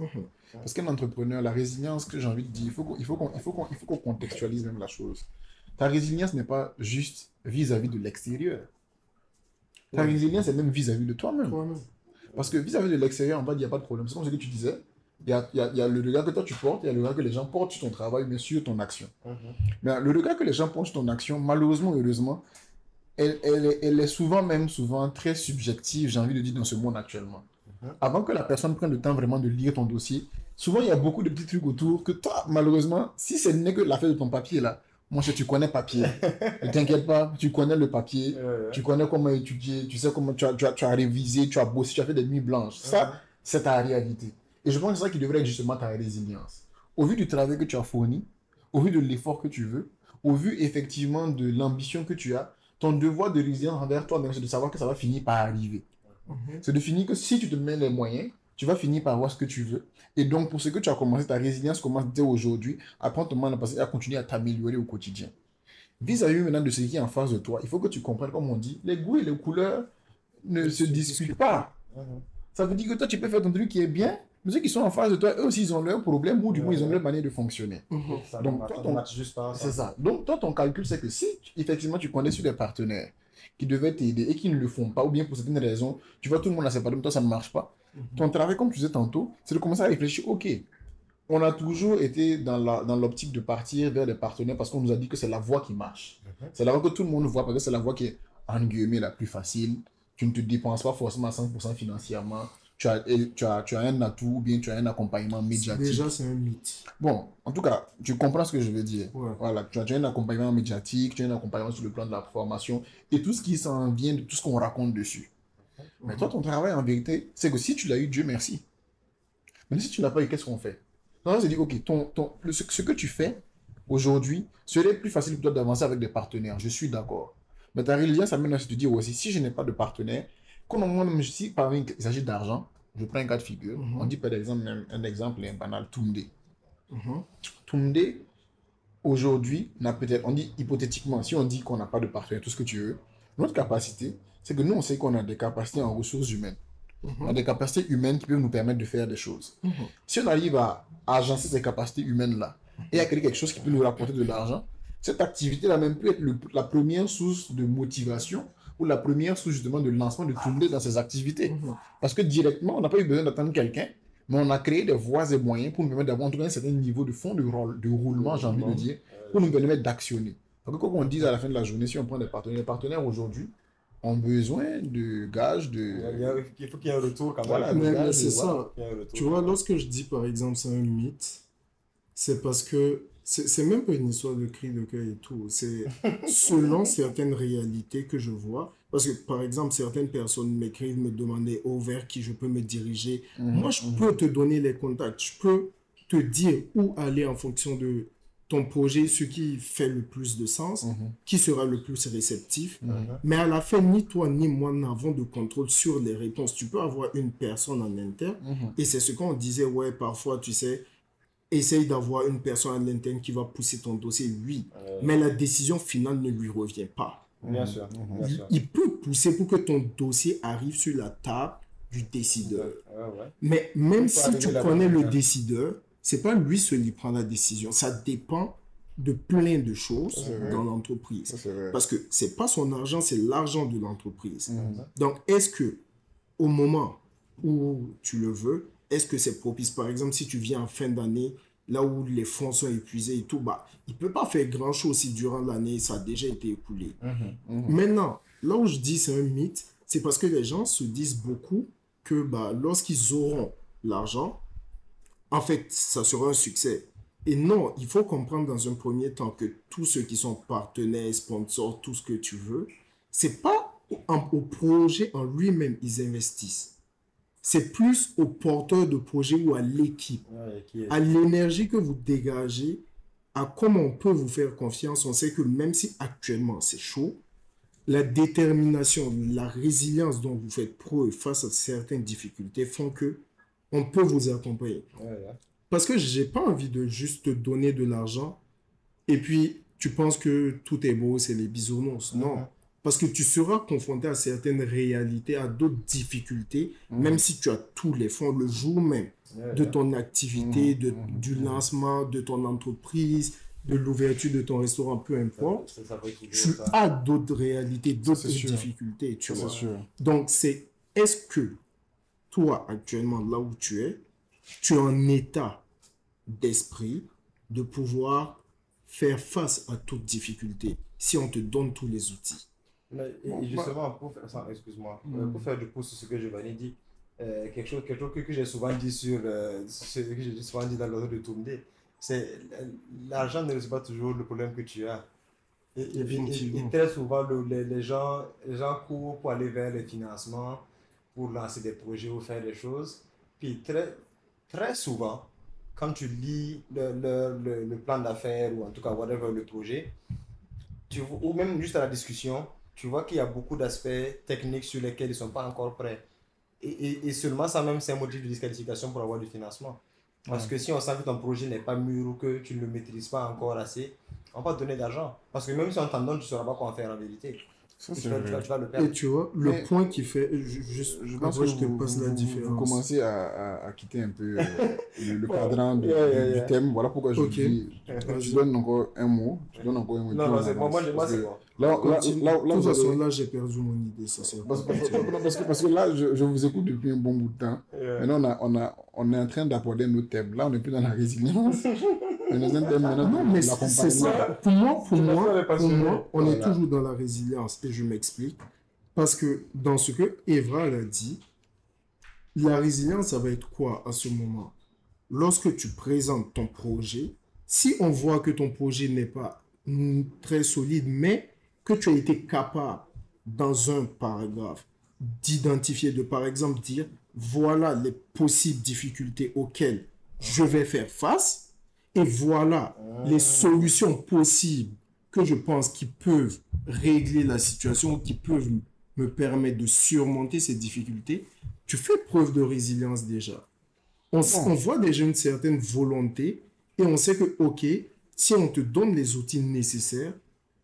Parce qu'un entrepreneur, la résilience, que j'ai envie de dire, il faut qu'on contextualise même la chose. Ta résilience n'est pas juste vis-à-vis de l'extérieur. Ta résilience est même vis-à-vis de toi-même. Parce que vis-à-vis de l'extérieur, en bas, il n'y a pas de problème. C'est comme ce que tu disais. Il y a le regard que toi tu portes, il y a le regard que les gens portent sur ton travail, mais sur ton action. Mais le regard que les gens portent sur ton action, malheureusement, heureusement, elle est souvent très subjective, j'ai envie de dire, dans ce monde actuellement. Avant que la personne prenne le temps vraiment de lire ton dossier, souvent il y a beaucoup de petits trucs autour que toi, malheureusement, si ce n'est que l'affaire de ton papier là, mon cher, tu connais papier. Ne t'inquiète pas, tu connais le papier, tu connais comment étudier, tu sais comment tu as révisé, tu as bossé, tu as fait des nuits blanches. Ça, c'est ta réalité. Et je pense que c'est ça qui devrait être justement ta résilience. Au vu du travail que tu as fourni, au vu de l'effort que tu veux, au vu effectivement de l'ambition que tu as, ton devoir de résilience envers toi-même, c'est de savoir que ça va finir par arriver. C'est de finir que si tu te mets les moyens, tu vas finir par avoir ce que tu veux. Et donc, pour ce que tu as commencé, ta résilience commence dès aujourd'hui, à prendre ton mal à passer et à continuer à t'améliorer au quotidien. Vis-à-vis maintenant de ce qui est en face de toi, il faut que tu comprennes, comme on dit, les goûts et les couleurs ne se discutent pas. Ça veut dire que toi, tu peux faire ton truc qui est bien, mais ceux qui sont en face de toi, eux aussi, ils ont leurs problèmes ou du moins, ils ont leur manière de fonctionner. Donc, c'est ça. Donc, toi, ton calcul, c'est que si, effectivement, tu connais sur des partenaires qui devaient t'aider et qui ne le font pas, ou bien pour certaines raisons, tu vois, tout le monde a ses problèmes, toi, ça ne marche pas. Ton travail, comme tu disais tantôt, c'est de commencer à réfléchir, ok, on a toujours été dans l'optique de partir vers des partenaires parce qu'on nous a dit que c'est la voie qui marche. C'est la voie que tout le monde voit parce que c'est la voie qui est, en guillemets, la plus facile. Tu ne te dépenses pas forcément à 100% financièrement. Tu as un atout ou bien tu as un accompagnement médiatique. Déjà, c'est un mythe. Bon, en tout cas, tu comprends ce que je veux dire. Ouais. Voilà, tu as un accompagnement médiatique, tu as un accompagnement sur le plan de la formation et tout ce qui s'en vient de tout ce qu'on raconte dessus. Mais toi, ton travail, en vérité, c'est que si tu l'as eu, Dieu merci. Mais si tu ne l'as pas eu, qu'est-ce qu'on fait? Non, c'est dit, ok, ce que tu fais aujourd'hui, serait plus facile pour toi d'avancer avec des partenaires. Je suis d'accord. Mais ta religion, ça mène à se te dire aussi, si je n'ai pas de partenaire, si par exemple il s'agit d'argent, je prends un cas de figure, on dit par exemple, un exemple banal, Toumdé. Toumdé, aujourd'hui, on dit hypothétiquement, si on dit qu'on n'a pas de partenaire, tout ce que tu veux, notre capacité, c'est que nous, on sait qu'on a des capacités en ressources humaines. On a des capacités humaines qui peuvent nous permettre de faire des choses. Si on arrive à agencer ces capacités humaines-là et à créer quelque chose qui peut nous rapporter de l'argent, cette activité-là même peut être la première source de motivation ou la première source justement de lancement de Toumdé dans ses activités. Parce que directement, on n'a pas eu besoin d'attendre quelqu'un, mais on a créé des voies et moyens pour nous permettre d'avoir en tout cas un certain niveau de fond de roulement, j'ai envie de dire, pour nous permettre d'actionner. Donc, quoi qu'on dise à la fin de la journée, si on prend des partenaires, les partenaires aujourd'hui ont besoin de gages, Il faut qu'il y ait un retour quand même. Voilà, mais c'est ça. Voilà, Tu vois, lorsque je dis par exemple c'est un mythe, c'est parce que c'est même pas une histoire de cri de cœur et tout. C'est selon certaines réalités que je vois. Parce que par exemple, certaines personnes m'écrivent, me demandaient vers qui je peux me diriger. Moi, je peux te donner les contacts. Je peux te dire où aller en fonction de ton projet, ce qui fait le plus de sens, qui sera le plus réceptif. Mais à la fin, ni toi ni moi n'avons de contrôle sur les réponses. Tu peux avoir une personne en interne et c'est ce qu'on disait, ouais, parfois, tu sais, essaye d'avoir une personne en interne qui va pousser ton dossier, oui, mais la décision finale ne lui revient pas. Bien sûr, bien sûr. Il peut pousser pour que ton dossier arrive sur la table du décideur. Mais même si tu connais le décideur, c'est pas lui seul qui prend la décision. Ça dépend de plein de choses dans l'entreprise. Parce que c'est pas son argent, c'est l'argent de l'entreprise. Donc, est-ce que au moment où tu le veux, est-ce que c'est propice? Par exemple, si tu viens en fin d'année, là où les fonds sont épuisés et tout, bah, il peut pas faire grand-chose si durant l'année, ça a déjà été écoulé. Maintenant, là où je dis c'est un mythe, c'est parce que les gens se disent beaucoup que bah, lorsqu'ils auront l'argent, en fait, ça sera un succès. Et non, il faut comprendre dans un premier temps que tous ceux qui sont partenaires, sponsors, tout ce que tu veux, c'est pas au projet en lui-même ils investissent. C'est plus au porteur de projet ou à l'équipe, à l'énergie que vous dégagez, à comment on peut vous faire confiance. On sait que même si actuellement c'est chaud, la détermination, la résilience dont vous faites preuve face à certaines difficultés font que on peut vous accompagner. Parce que j'ai pas envie de juste te donner de l'argent et puis tu penses que tout est beau, c'est les bisounours. Non. Parce que tu seras confronté à certaines réalités, à d'autres difficultés, même si tu as tous les fonds le jour même de ton activité, du lancement de ton entreprise, de l'ouverture de ton restaurant, peu importe. Tu as d'autres réalités, d'autres difficultés. Tu vois. Donc, est-ce que toi, actuellement, là où tu es en état d'esprit de pouvoir faire face à toute difficulté si on te donne tous les outils? Et justement, pour faire ça, excuse-moi, pour faire du pouce sur ce que Giovanni dit, quelque chose que j'ai souvent dit que j'ai souvent dit dans l'ordre de Toumdé, c'est l'argent ne résout pas toujours le problème que tu as. Et très souvent, les gens courent pour aller vers les financements, pour lancer des projets ou faire des choses. Puis très souvent, quand tu lis le plan d'affaires ou en tout cas whatever le projet, ou même juste à la discussion, tu vois qu'il y a beaucoup d'aspects techniques sur lesquels ils ne sont pas encore prêts. Et seulement ça même, c'est un motif de disqualification pour avoir du financement. Parce que si on sent que ton projet n'est pas mûr ou que tu ne le maîtrises pas encore assez, on va pas te donner d'argent. Parce que même si on t'en donne, tu ne sauras pas quoi en faire en vérité. Tu vas le perdre. Et tu vois, le point qui fait... je pense que je te passe la différence. Vous commencez à quitter un peu le cadran du thème. Voilà pourquoi je dis... Je donne encore un mot. Non, c'est bon. Moi, c'est bon. De toute vous façon, avez- là, j'ai perdu mon idée, ça c'est parce que là, je vous écoute depuis un bon bout de temps. Maintenant, on est en train d'aborder nos thèmes. Là, on n'est plus dans la résilience. On est dans un thème maintenant Non, de mais c'est ça. l'accompagnement. Pour moi, on est Voilà. toujours dans la résilience. Et je m'explique. Parce que dans ce que Evra a dit, la résilience, ça va être quoi à ce moment? Lorsque tu présentes ton projet, si on voit que ton projet n'est pas très solide, mais que tu as été capable, dans un paragraphe, d'identifier, de par exemple dire, voilà les possibles difficultés auxquelles je vais faire face, et voilà les solutions possibles que je pense qui peuvent régler la situation, qui peuvent me permettre de surmonter ces difficultés, tu fais preuve de résilience déjà. On voit déjà une certaine volonté et on sait que, ok, si on te donne les outils nécessaires,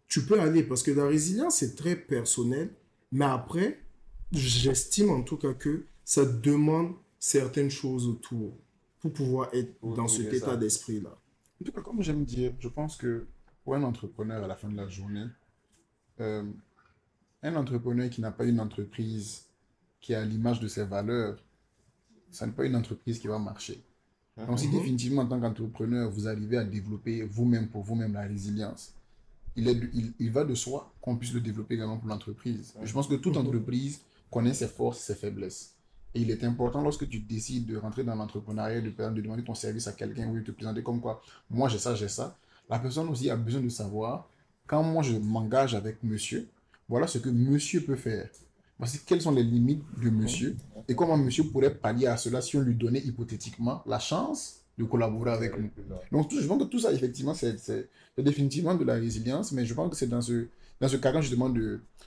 tu peux aller parce que la résilience, c'est très personnel, mais après, j'estime en tout cas que ça demande certaines choses autour pour pouvoir être Pour dans cet trouver état ça. d'esprit-là. En tout cas, comme j'aime dire, je pense que pour un entrepreneur à la fin de la journée, euh, un entrepreneur qui n'a pas une entreprise qui est à l'image de ses valeurs, ça n'est pas une entreprise qui va marcher. Donc, si définitivement, en tant qu'entrepreneur, vous arrivez à développer vous-même pour vous-même la résilience, il va de soi qu'on puisse le développer également pour l'entreprise. Je pense que toute entreprise connaît ses forces et ses faiblesses. Et il est important lorsque tu décides de rentrer dans l'entrepreneuriat, de demander ton service à quelqu'un ou de te présenter comme quoi, moi j'ai ça, j'ai ça. La personne aussi a besoin de savoir, quand moi je m'engage avec monsieur, voilà ce que monsieur peut faire. Voici quelles sont les limites de monsieur et comment monsieur pourrait pallier à cela si on lui donnait hypothétiquement la chance de collaborer avec nous. Donc, je pense que tout ça, effectivement, c'est définitivement de la résilience, mais je pense que c'est dans ce cadre, justement,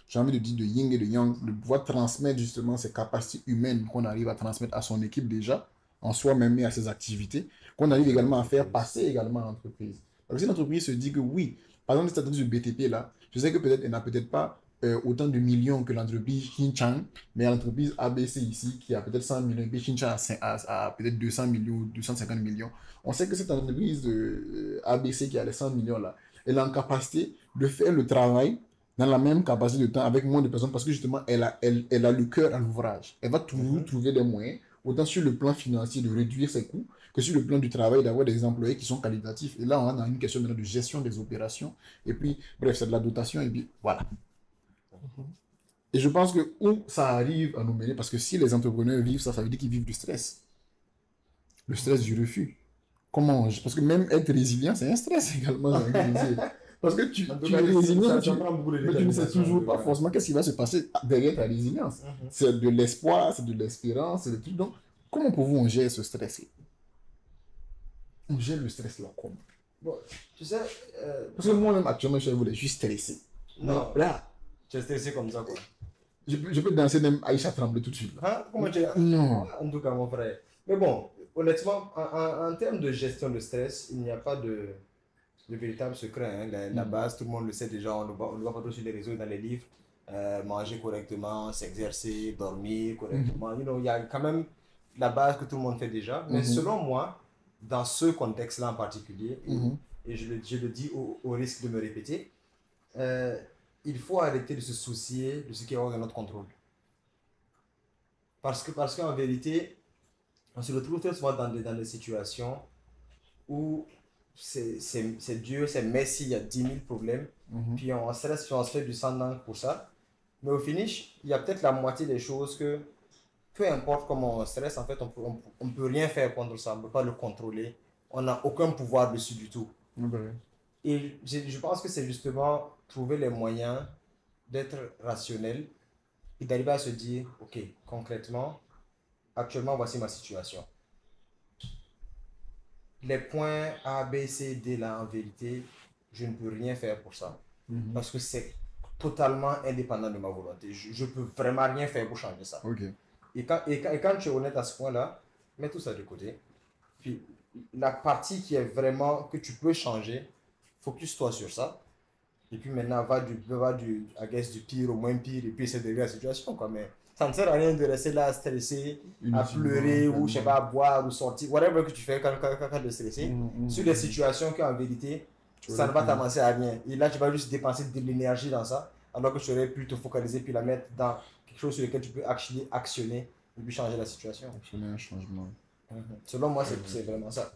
j'ai envie de dire, de yin et de yang, de pouvoir transmettre, justement, ces capacités humaines qu'on arrive à transmettre à son équipe déjà, en soi-même et à ses activités, qu'on arrive également à faire passer également à l'entreprise. Donc, si l'entreprise se dit que oui, par exemple, cette entreprise de BTP là, je sais que peut-être elle n'a peut-être pas autant de millions que l'entreprise Xinjiang, mais l'entreprise ABC ici, qui a peut-être 100 millions, et puis Xinjiang a peut-être 200 millions, 250 millions. On sait que cette entreprise de ABC qui a les 100 millions là, elle est en capacité de faire le travail dans la même capacité de temps avec moins de personnes parce que justement, elle a le cœur à l'ouvrage. Elle va toujours trouver des moyens, autant sur le plan financier de réduire ses coûts, que sur le plan du travail d'avoir des employés qui sont qualitatifs. Et là, on a une question maintenant de gestion des opérations. Et puis, bref, c'est de la dotation. Et puis, voilà. Et je pense que où ça arrive à nous mener, parce que si les entrepreneurs vivent ça, ça veut dire qu'ils vivent du stress. Le stress du refus. Comment parce que même être résilient, c'est un stress également, j'ai envie de dire. Parce que tu es résilient, mais tu ne sais toujours pas forcément qu'est-ce qui va se passer derrière ta résilience. C'est de l'espoir, c'est de l'espérance, c'est des trucs. Donc, comment pour vous on gère ce stress-là? On gère le stress là comment? Bon, tu sais, Parce que moi-même, actuellement, je suis stressé. non, Là, tu es stressé comme ça, quoi. je peux danser même Aïcha trembler tout de suite. Hein? Comment tu es? Non. En tout cas, mon frère. Mais bon, honnêtement, en termes de gestion de stress, il n'y a pas de véritable secret. Hein. La base, tout le monde le sait déjà, on le voit partout sur les réseaux et dans les livres. Manger correctement, s'exercer, dormir correctement. You know, il y a quand même la base que tout le monde fait déjà. Mais selon moi, dans ce contexte-là en particulier, et je le dis au risque de me répéter, il faut arrêter de se soucier de ce qui est hors de notre contrôle. Parce qu'en vérité, on se retrouve très souvent dans des situations où c'est Dieu, c'est Messi, il y a 10 000 problèmes, puis on stresse, puis on se fait du sang d'encre pour ça. Mais au finish, il y a peut-être la moitié des choses que, peu importe comment on stresse, en fait, on peut rien faire contre ça, on ne peut pas le contrôler, on n'a aucun pouvoir dessus du tout. Et je pense que c'est justement trouver les moyens d'être rationnel et d'arriver à se dire, ok, concrètement, actuellement, voici ma situation. Les points A, B, C, D, là, en vérité, je ne peux rien faire pour ça. Parce que c'est totalement indépendant de ma volonté. Je ne peux vraiment rien faire pour changer ça. Et quand tu es honnête à ce point-là, mets tout ça de côté. Puis, la partie qui est vraiment, que tu peux changer, focus-toi sur ça. Et puis maintenant, va du pire au moins pire, et puis essaie de régler la situation, quoi. Mais ça ne sert à rien de rester là, stressé, à pleurer, ou je sais pas, à boire, ou sortir, whatever que tu fais quand tu es stressé, sur des situations qui en vérité, ça ne va t'avancer à rien. Et là, tu vas juste dépenser de l'énergie dans ça, alors que tu aurais pu te focaliser puis la mettre dans quelque chose sur lequel tu peux actionner et puis changer la situation. Actionner un changement. Selon moi, c'est vraiment ça.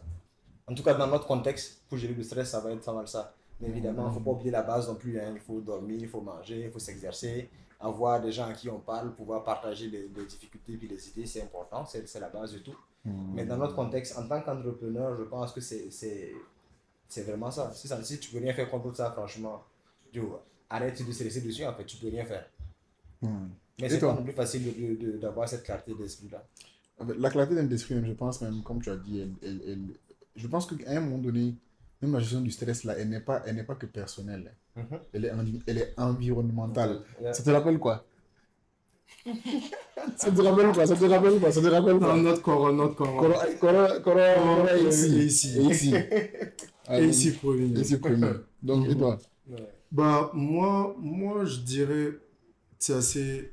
En tout cas, dans notre contexte, pour gérer le stress, ça va être pas mal ça. Mais évidemment, il ne faut pas oublier la base non plus. Hein. Il faut dormir, il faut manger, il faut s'exercer, avoir des gens à qui on parle, pouvoir partager les difficultés et les idées, c'est important, c'est la base de tout. Mais dans notre contexte, en tant qu'entrepreneur, je pense que c'est vraiment ça. Si tu peux rien faire contre ça, franchement, arrête de stresser dessus, en fait, tu peux rien faire. Mais c'est pas non plus facile d'avoir cette clarté d'esprit-là. La clarté d'esprit, je pense même, comme tu as dit, je pense qu'à un moment donné, même la gestion du stress, là, elle n'est pas que personnelle. Elle est environnementale. Ça te rappelle quoi? Ça te rappelle quoi? Notre corps est ici. Et ici premier. Donc, et toi? Bah, moi, je dirais, c'est assez...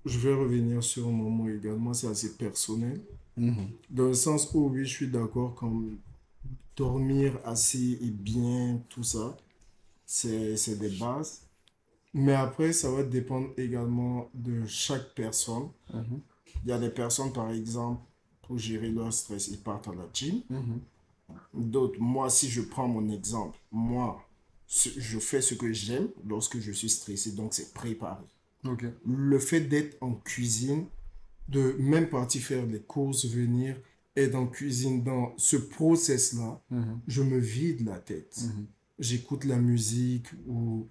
Je vais revenir sur mon mot également, c'est assez personnel. Dans le sens où, oui, je suis d'accord, comme dormir assez et bien, tout ça, c'est des bases. Mais après, ça va dépendre également de chaque personne. Il y a des personnes, par exemple, pour gérer leur stress, ils partent à la gym. D'autres, moi, si je prends mon exemple, moi, je fais ce que j'aime lorsque je suis stressé, donc c'est préparer. Le fait d'être en cuisine, de même partir faire les courses, venir, être en cuisine, dans ce process-là, je me vide la tête. J'écoute la musique ou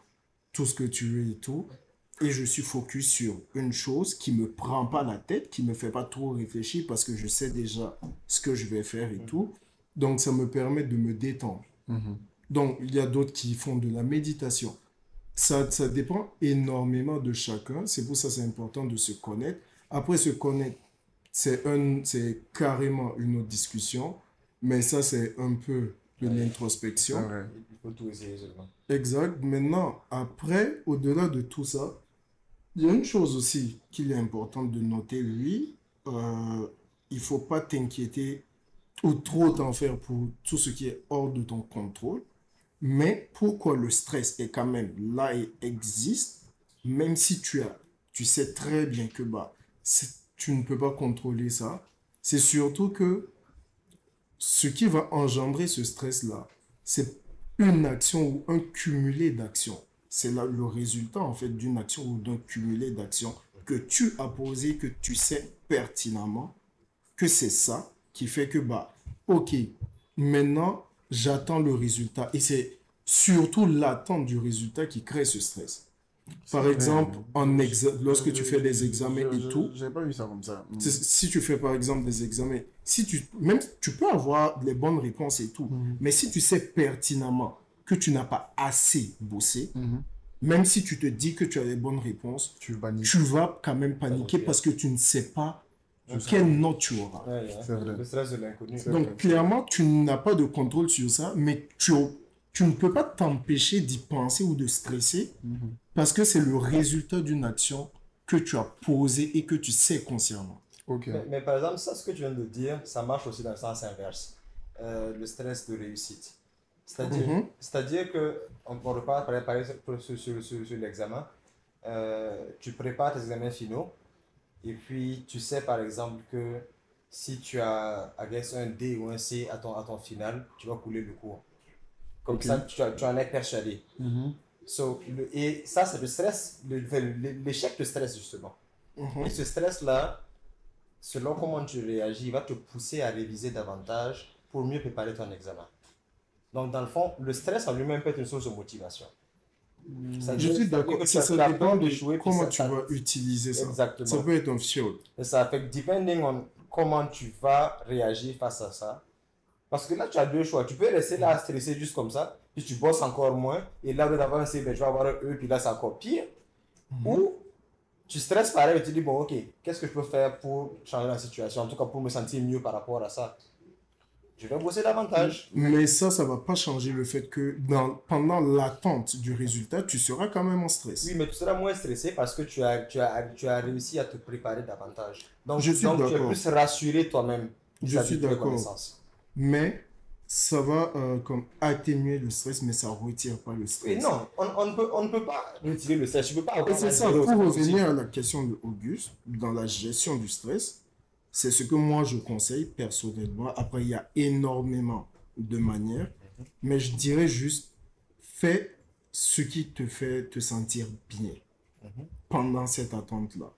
tout ce que tu veux et tout, et je suis focus sur une chose qui me prend pas la tête, qui me fait pas trop réfléchir parce que je sais déjà ce que je vais faire et tout. Donc, ça me permet de me détendre. Donc, il y a d'autres qui font de la méditation. Ça dépend énormément de chacun. C'est pour ça que c'est important de se connaître. Après, se connaître, c'est carrément une autre discussion. Mais ça, c'est un peu de l'introspection. Il faut tout essayer seulement. Exact. Maintenant, après, au-delà de tout ça, il y a une chose aussi qu'il est important de noter, lui. Il ne faut pas t'inquiéter ou trop t'en faire pour tout ce qui est hors de ton contrôle. Mais pourquoi le stress est quand même là et existe, même si tu sais très bien que tu ne peux pas contrôler ça, c'est surtout que ce qui va engendrer ce stress-là, c'est une action ou un cumulé d'actions. C'est là le résultat en fait d'une action ou d'un cumulé d'actions que tu as posé, que tu sais pertinemment que c'est ça qui fait que ok, maintenant j'attends le résultat. Et c'est surtout l'attente du résultat qui crée ce stress. Par exemple, lorsque tu fais des examens et tout, j'avais pas vu ça comme ça. Si tu fais par exemple des examens, même tu peux avoir les bonnes réponses et tout, mais si tu sais pertinemment que tu n'as pas assez bossé, même si tu te dis que tu as les bonnes réponses, tu vas quand même paniquer parce que tu ne sais pas quelle note tu auras. C'est vrai. Le stress de l'inconnu. Donc clairement, tu n'as pas de contrôle sur ça, mais tu ne peux pas t'empêcher d'y penser ou de stresser parce que c'est le résultat d'une action que tu as posée et que tu sais consciemment. Mais par exemple, ça, ce que tu viens de dire, ça marche aussi dans le sens inverse. Le stress de réussite. C'est-à-dire que, on repart par exemple sur l'examen, tu prépares tes examens finaux et puis tu sais par exemple que si tu as un D ou un C à ton final, tu vas couler le cours. Comme ça, tu en es persuadé. Et ça, c'est le stress, l'échec de stress, justement. Et ce stress-là, selon comment tu réagis, il va te pousser à réviser davantage pour mieux préparer ton examen. Donc, dans le fond, le stress en lui-même peut être une source de motivation. Je suis d'accord. Ça dépend de comment tu vas utiliser ça. Exactement. Ça peut être un fiole. Et ça fait que, depending on comment tu vas réagir face à ça, parce que là, tu as deux choix. Tu peux rester là à stresser juste comme ça, puis tu bosses encore moins, et là, au lieu d'avoir un C, tu vas avoir un E, puis là, c'est encore pire. Ou tu stresses pareil et tu dis, bon, ok, qu'est-ce que je peux faire pour changer la situation, en tout cas pour me sentir mieux par rapport à ça. Je vais bosser davantage. Mais ça ne va pas changer le fait que pendant l'attente du résultat, tu seras quand même en stress. Oui, mais tu seras moins stressé parce que tu as réussi à te préparer davantage. Donc, tu es plus rassuré toi-même. Je suis d'accord. Mais ça va comme atténuer le stress, mais ça ne retire pas le Oui, stress. non, on ne peut pas retirer le stress. Tu peux pas Et avoir c'est un ça, zéro, pour c'est pas possible. revenir à la question de Auguste, dans la gestion du stress, c'est ce que moi je conseille personnellement. Après, il y a énormément de manières, mais je dirais juste, fais ce qui te fait te sentir bien pendant cette attente-là.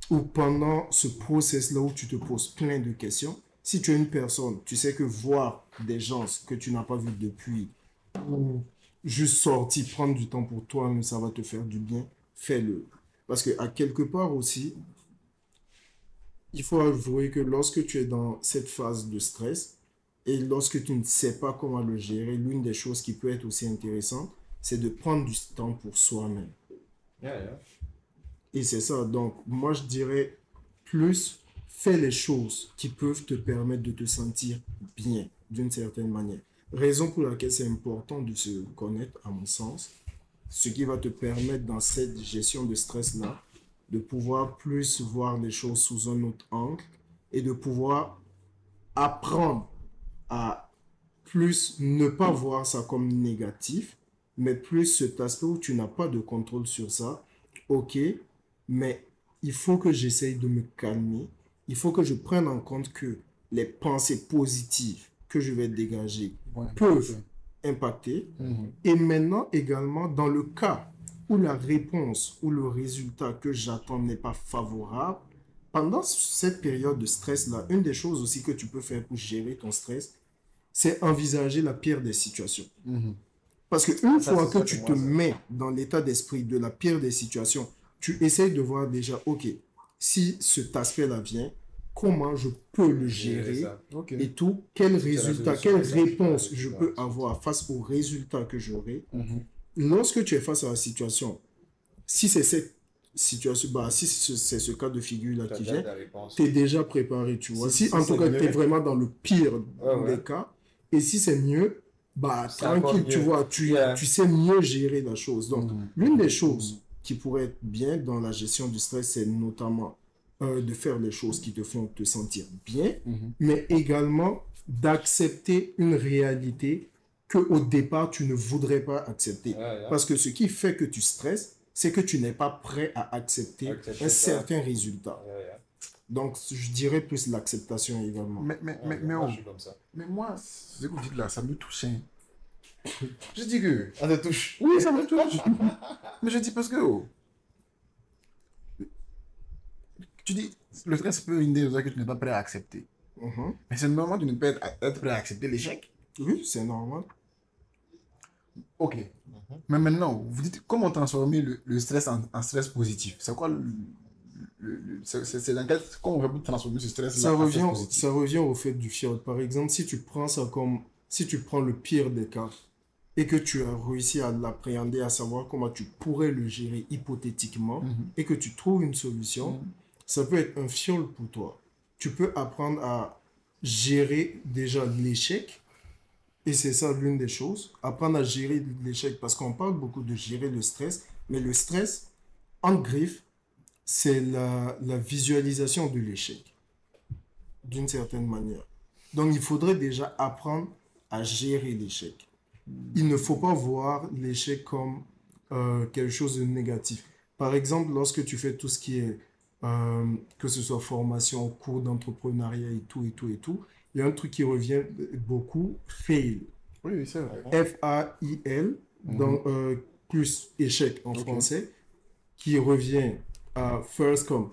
Ou pendant ce process-là où tu te poses plein de questions. Si tu es une personne, tu sais que voir des gens que tu n'as pas vus depuis, ou juste sortir, prendre du temps pour toi, mais ça va te faire du bien, fais-le. Parce que à quelque part aussi, il faut avouer que lorsque tu es dans cette phase de stress et lorsque tu ne sais pas comment le gérer, l'une des choses qui peut être aussi intéressante, c'est de prendre du temps pour soi-même. Yeah, yeah. Et c'est ça. Donc, moi, je dirais plus fais les choses qui peuvent te permettre de te sentir bien, d'une certaine manière. Raison pour laquelle c'est important de se connaître, à mon sens, ce qui va te permettre dans cette gestion de stress-là, de pouvoir plus voir les choses sous un autre angle et de pouvoir apprendre à plus ne pas voir ça comme négatif, mais plus cet aspect où tu n'as pas de contrôle sur ça. Ok, mais il faut que j'essaye de me calmer. Il faut que je prenne en compte que les pensées positives que je vais dégager Ouais. peuvent impacter. Mhm. Et maintenant également, dans le cas où la réponse ou le résultat que j'attends n'est pas favorable, pendant cette période de stress-là, une des choses aussi que tu peux faire pour gérer ton stress, c'est envisager la pire des situations. Mhm. Parce qu'une Ça, fois c'est que ça tu que te moi, ça. mets dans l'état d'esprit de la pire des situations, tu essayes de voir déjà, ok, si cet aspect-là vient, comment je peux le gérer ça. Ok. et tout, quel C'est la résultat, solution, quelle ça, c'est la réponse je solution, peux c'est avoir face au résultat que j'aurai. Mhm. Lorsque tu es face à la situation, si c'est cette situation, bah, si c'est ce cas de figure-là Tu as qui déjà vient, ta réponse. tu es déjà préparé, tu vois. Si Si en tout c'est cas, mieux, tu es vraiment dans le pire ouais. des cas, et si c'est mieux, bah, C'est encore tranquille, tu mieux. vois, Yeah. tu sais mieux gérer la chose. Donc, Mhm. l'une des choses qui pourrait être bien dans la gestion du stress, c'est notamment de faire les choses qui te font te sentir bien, Mhm. mais également d'accepter une réalité que au départ, tu ne voudrais pas accepter. Yeah. Parce que ce qui fait que tu stresses, c'est que tu n'es pas prêt à accepter Accepter un ça. certain résultat. Yeah. Donc, je dirais plus l'acceptation également. Mais Moi, oh, je suis comme ça. mais moi, ce que vous dites là, ça me touche. Hein. Je dis que. On te touche. Oui, ça me touche. Mais je dis parce que. Oh, tu dis, le stress peut une des choses que tu n'es pas prêt à accepter. Mhm. Mais c'est normal de ne pas être prêt à accepter l'échec. Oui, c'est normal. Ok. Mais maintenant, vous dites comment transformer le stress en stress positif. C'est quoi c'est dans quel. Comment on va transformer ce stress-là en stress positif? Ça revient au fait du fiat. Par exemple, si tu prends ça comme, si tu prends le pire des cas et que tu as réussi à l'appréhender, à savoir comment tu pourrais le gérer hypothétiquement et que tu trouves une solution, ça peut être un fiole pour toi. Tu peux apprendre à gérer déjà l'échec. Et c'est ça l'une des choses. Apprendre à gérer l'échec. Parce qu'on parle beaucoup de gérer le stress. Mais le stress, en griffe, c'est la visualisation de l'échec. D'une certaine manière. Donc, il faudrait déjà apprendre à gérer l'échec. Il ne faut pas voir l'échec comme quelque chose de négatif. Par exemple, lorsque tu fais tout ce qui est, que ce soit formation, cours d'entrepreneuriat et tout, il y a un truc qui revient beaucoup, fail. Oui, c'est vrai. F-A-I-L, donc plus échec en français, qui revient à first comme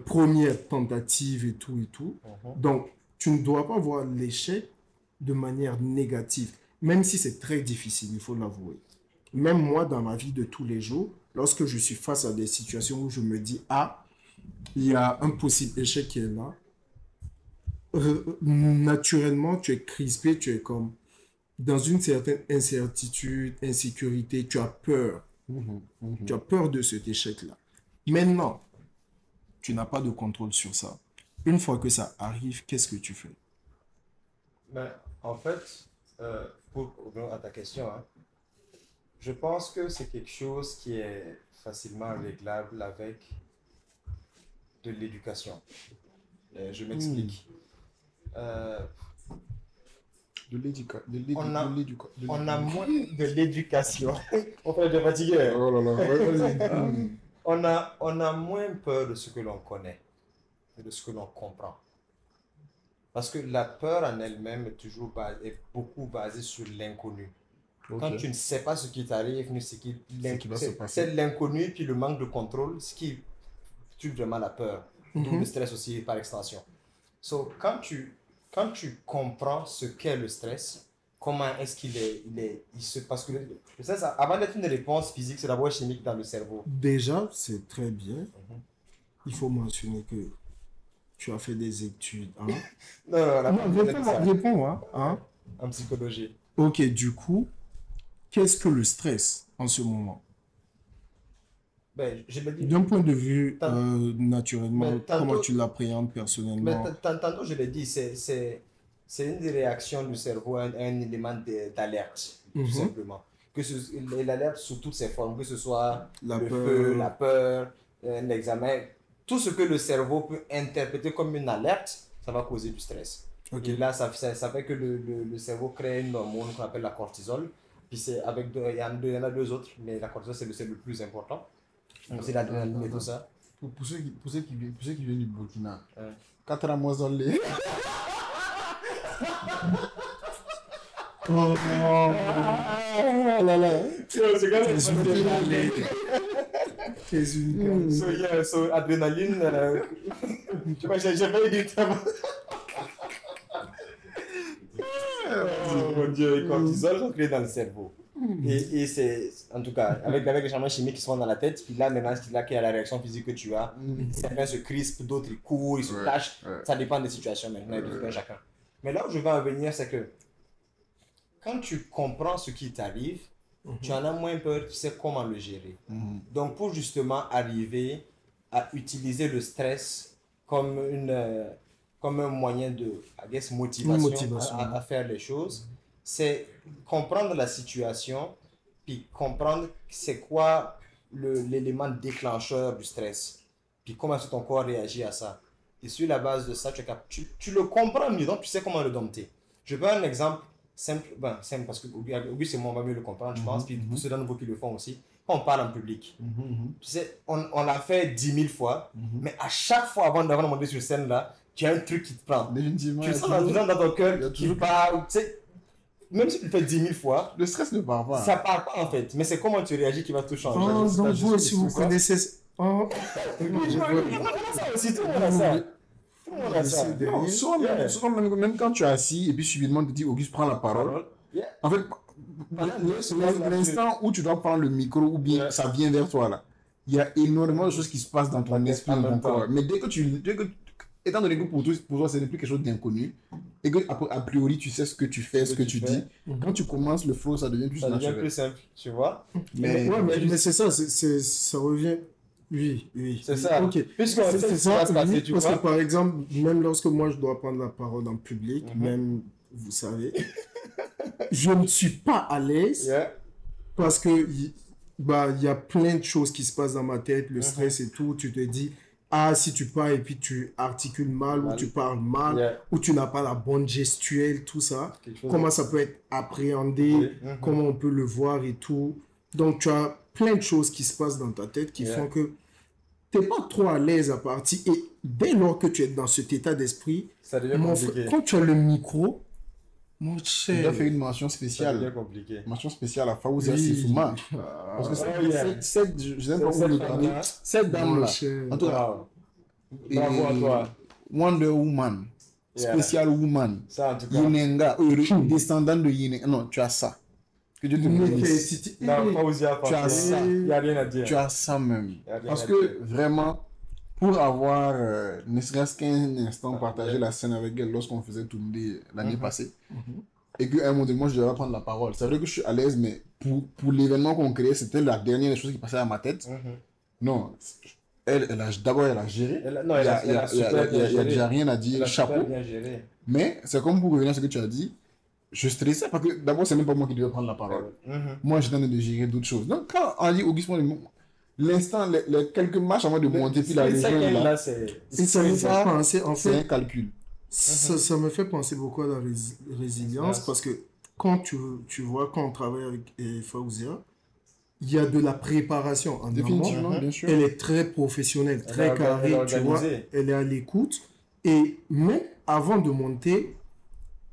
première tentative et tout. Donc, tu ne dois pas voir l'échec de manière négative, même si c'est très difficile, il faut l'avouer. Même moi, dans ma vie de tous les jours, lorsque je suis face à des situations où je me dis, ah, il y a un possible échec qui est là, naturellement, tu es crispé, tu es comme dans une certaine incertitude, insécurité, tu as peur. Tu as peur de cet échec-là. Maintenant, tu n'as pas de contrôle sur ça. Une fois que ça arrive, qu'est-ce que tu fais? Ben, en fait, pour revenir à ta question, hein, je pense que c'est quelque chose qui est facilement réglable avec de l'éducation. Je m'explique. De l'éducation. On a moins de l'éducation. On fait de fatiguer. Oh là là, ouais, vas-y. On a moins peur de ce que l'on connaît que de ce que l'on comprend. Parce que la peur en elle-même est beaucoup basée sur l'inconnu. Quand tu ne sais pas ce qui t'arrive, c'est l'inconnu puis le manque de contrôle, ce qui tue vraiment la peur. Donc le stress aussi par extension. So, quand tu comprends ce qu'est le stress, comment est-ce parce que le stress, avant d'être une réponse physique, c'est d'abord chimique dans le cerveau. Déjà, c'est très bien. Il faut mentionner que tu as fait des études. Hein? Réponds-moi. Hein? En psychologie. Ok, du coup, qu'est-ce que le stress en ce moment? Ben, d'un point de vue naturellement, comment tu l'appréhendes personnellement? Mais tantôt, je l'ai dit, c'est une des réactions du cerveau, un élément d'alerte, tout simplement. L'alerte sous toutes ses formes, que ce soit feu, la peur, un examen, tout ce que le cerveau peut interpréter comme une alerte, ça va causer du stress. Et là, ça fait que le cerveau crée une hormone qu'on appelle la cortisol. Puis il y en a deux autres, mais la cortisol, c'est le plus important. C'est l'adrénaline et tout ça. Pour ceux qui viennent du Burkina, 4 mois dans les. Oh là là. So, adrénaline. Tu vois, j'ai failli dire ça. Oh mon Dieu, cortisol rentré dans le cerveau. Et c'est, en tout cas, avec les changements chimiques qui sont dans la tête, puis là, maintenant, c'est là qu'il y a la réaction physique que tu as. Certains se crispent, d'autres ils courent, ils se tâchent. Ça dépend des situations maintenant, de chacun. Mais là où je vais en venir, c'est que quand tu comprends ce qui t'arrive, tu en as moins peur, tu sais comment le gérer. Donc, pour justement arriver à utiliser le stress comme un moyen de, motivation à faire les choses, c'est comprendre la situation, puis comprendre c'est quoi l'élément déclencheur du stress, puis comment est-ce que ton corps réagit à ça. Et sur la base de ça, tu le comprends mieux, donc tu sais comment le dompter. Je veux un exemple simple parce que Auguste et moi, on va mieux le comprendre, je pense, puis pour ceux d'entre vous qui le font aussi. Quand on parle en public, tu sais, on l'a fait 10 000 fois, mais à chaque fois avant d'avoir monté sur scène là, tu as un truc qui te prend. Définitivement. Tu sens dans ton cœur qui parle, tu sais. Même si tu le fais 10 000 fois, le stress ne part pas. Ça part pas en fait, mais c'est comment tu réagis qui va tout changer. Oh, donc vous aussi vous connaissez. Oh, ça aussi, tout le monde a ça. Tout le monde a ça. Non, souvent, même quand tu es assis et puis subitement tu dis Auguste prend la parole. En fait, l'instant où tu dois prendre le micro ou bien ça vient vers toi là, il y a énormément de choses qui se passent dans ton esprit, dans ton corps. Mais dès que étant donné que pour toi, ce n'est plus quelque chose d'inconnu, et que a priori, tu sais ce que tu fais, ce que tu dis, quand tu commences le flow, ça devient plus naturel. Ça devient plus simple, tu vois. Mais c'est ça, ça revient. Oui. C'est ça. Ok. Puisque c'est ça, parce que par exemple, même lorsque moi je dois prendre la parole en public, même, vous savez, je ne suis pas à l'aise parce que il y a plein de choses qui se passent dans ma tête, le stress et tout, tu te dis... Ah, si tu parles et puis tu articules mal ou tu parles mal ou tu n'as pas la bonne gestuelle, tout ça, comment ça peut être appréhendé, comment on peut le voir et tout. Donc, tu as plein de choses qui se passent dans ta tête qui font que tu n'es pas trop à l'aise à partir. Et dès lors que tu es dans cet état d'esprit, ça devient compliqué. Quand tu as le micro, mon cher... Tu dois faire une mention spéciale. Ça devient compliqué. Mention spéciale à Faouzia Sissouma. Parce que cette dame-là, en tout cas, bravo à toi. Wonder Woman, Special Woman, Yinenga, descendant de Yinenga. Non, tu as ça. Que Dieu te bénisse. Tu as ça. Il n'y a rien à dire. Tu as ça même. Parce que vraiment, pour avoir ne serait-ce qu'un instant partagé la scène avec elle lorsqu'on faisait tourner l'année passée, et qu'à un moment donné, moi, je devais prendre la parole. C'est vrai que je suis à l'aise, mais pour l'événement qu'on créait, c'était la dernière chose qui passait à ma tête. Non, d'abord, elle a géré. Il n'y a déjà rien à dire, chapeau. Mais c'est comme pour revenir à ce que tu as dit, je stressais parce que d'abord, c'est même pas moi qui devais prendre la parole. Moi, j'étais en train de gérer d'autres choses. Donc, quand on dit Auguste, l'instant, les quelques marches avant de monter, puis la région là, c'est un calcul. Ça me fait penser beaucoup à la résilience parce que quand tu vois, quand on travaille avec Faouzia, il y a de la préparation en amont. Définitivement, bien sûr. Elle est très professionnelle, Elle très est carrée, tu vois. organisée. Elle est à l'écoute. Mais avant de monter,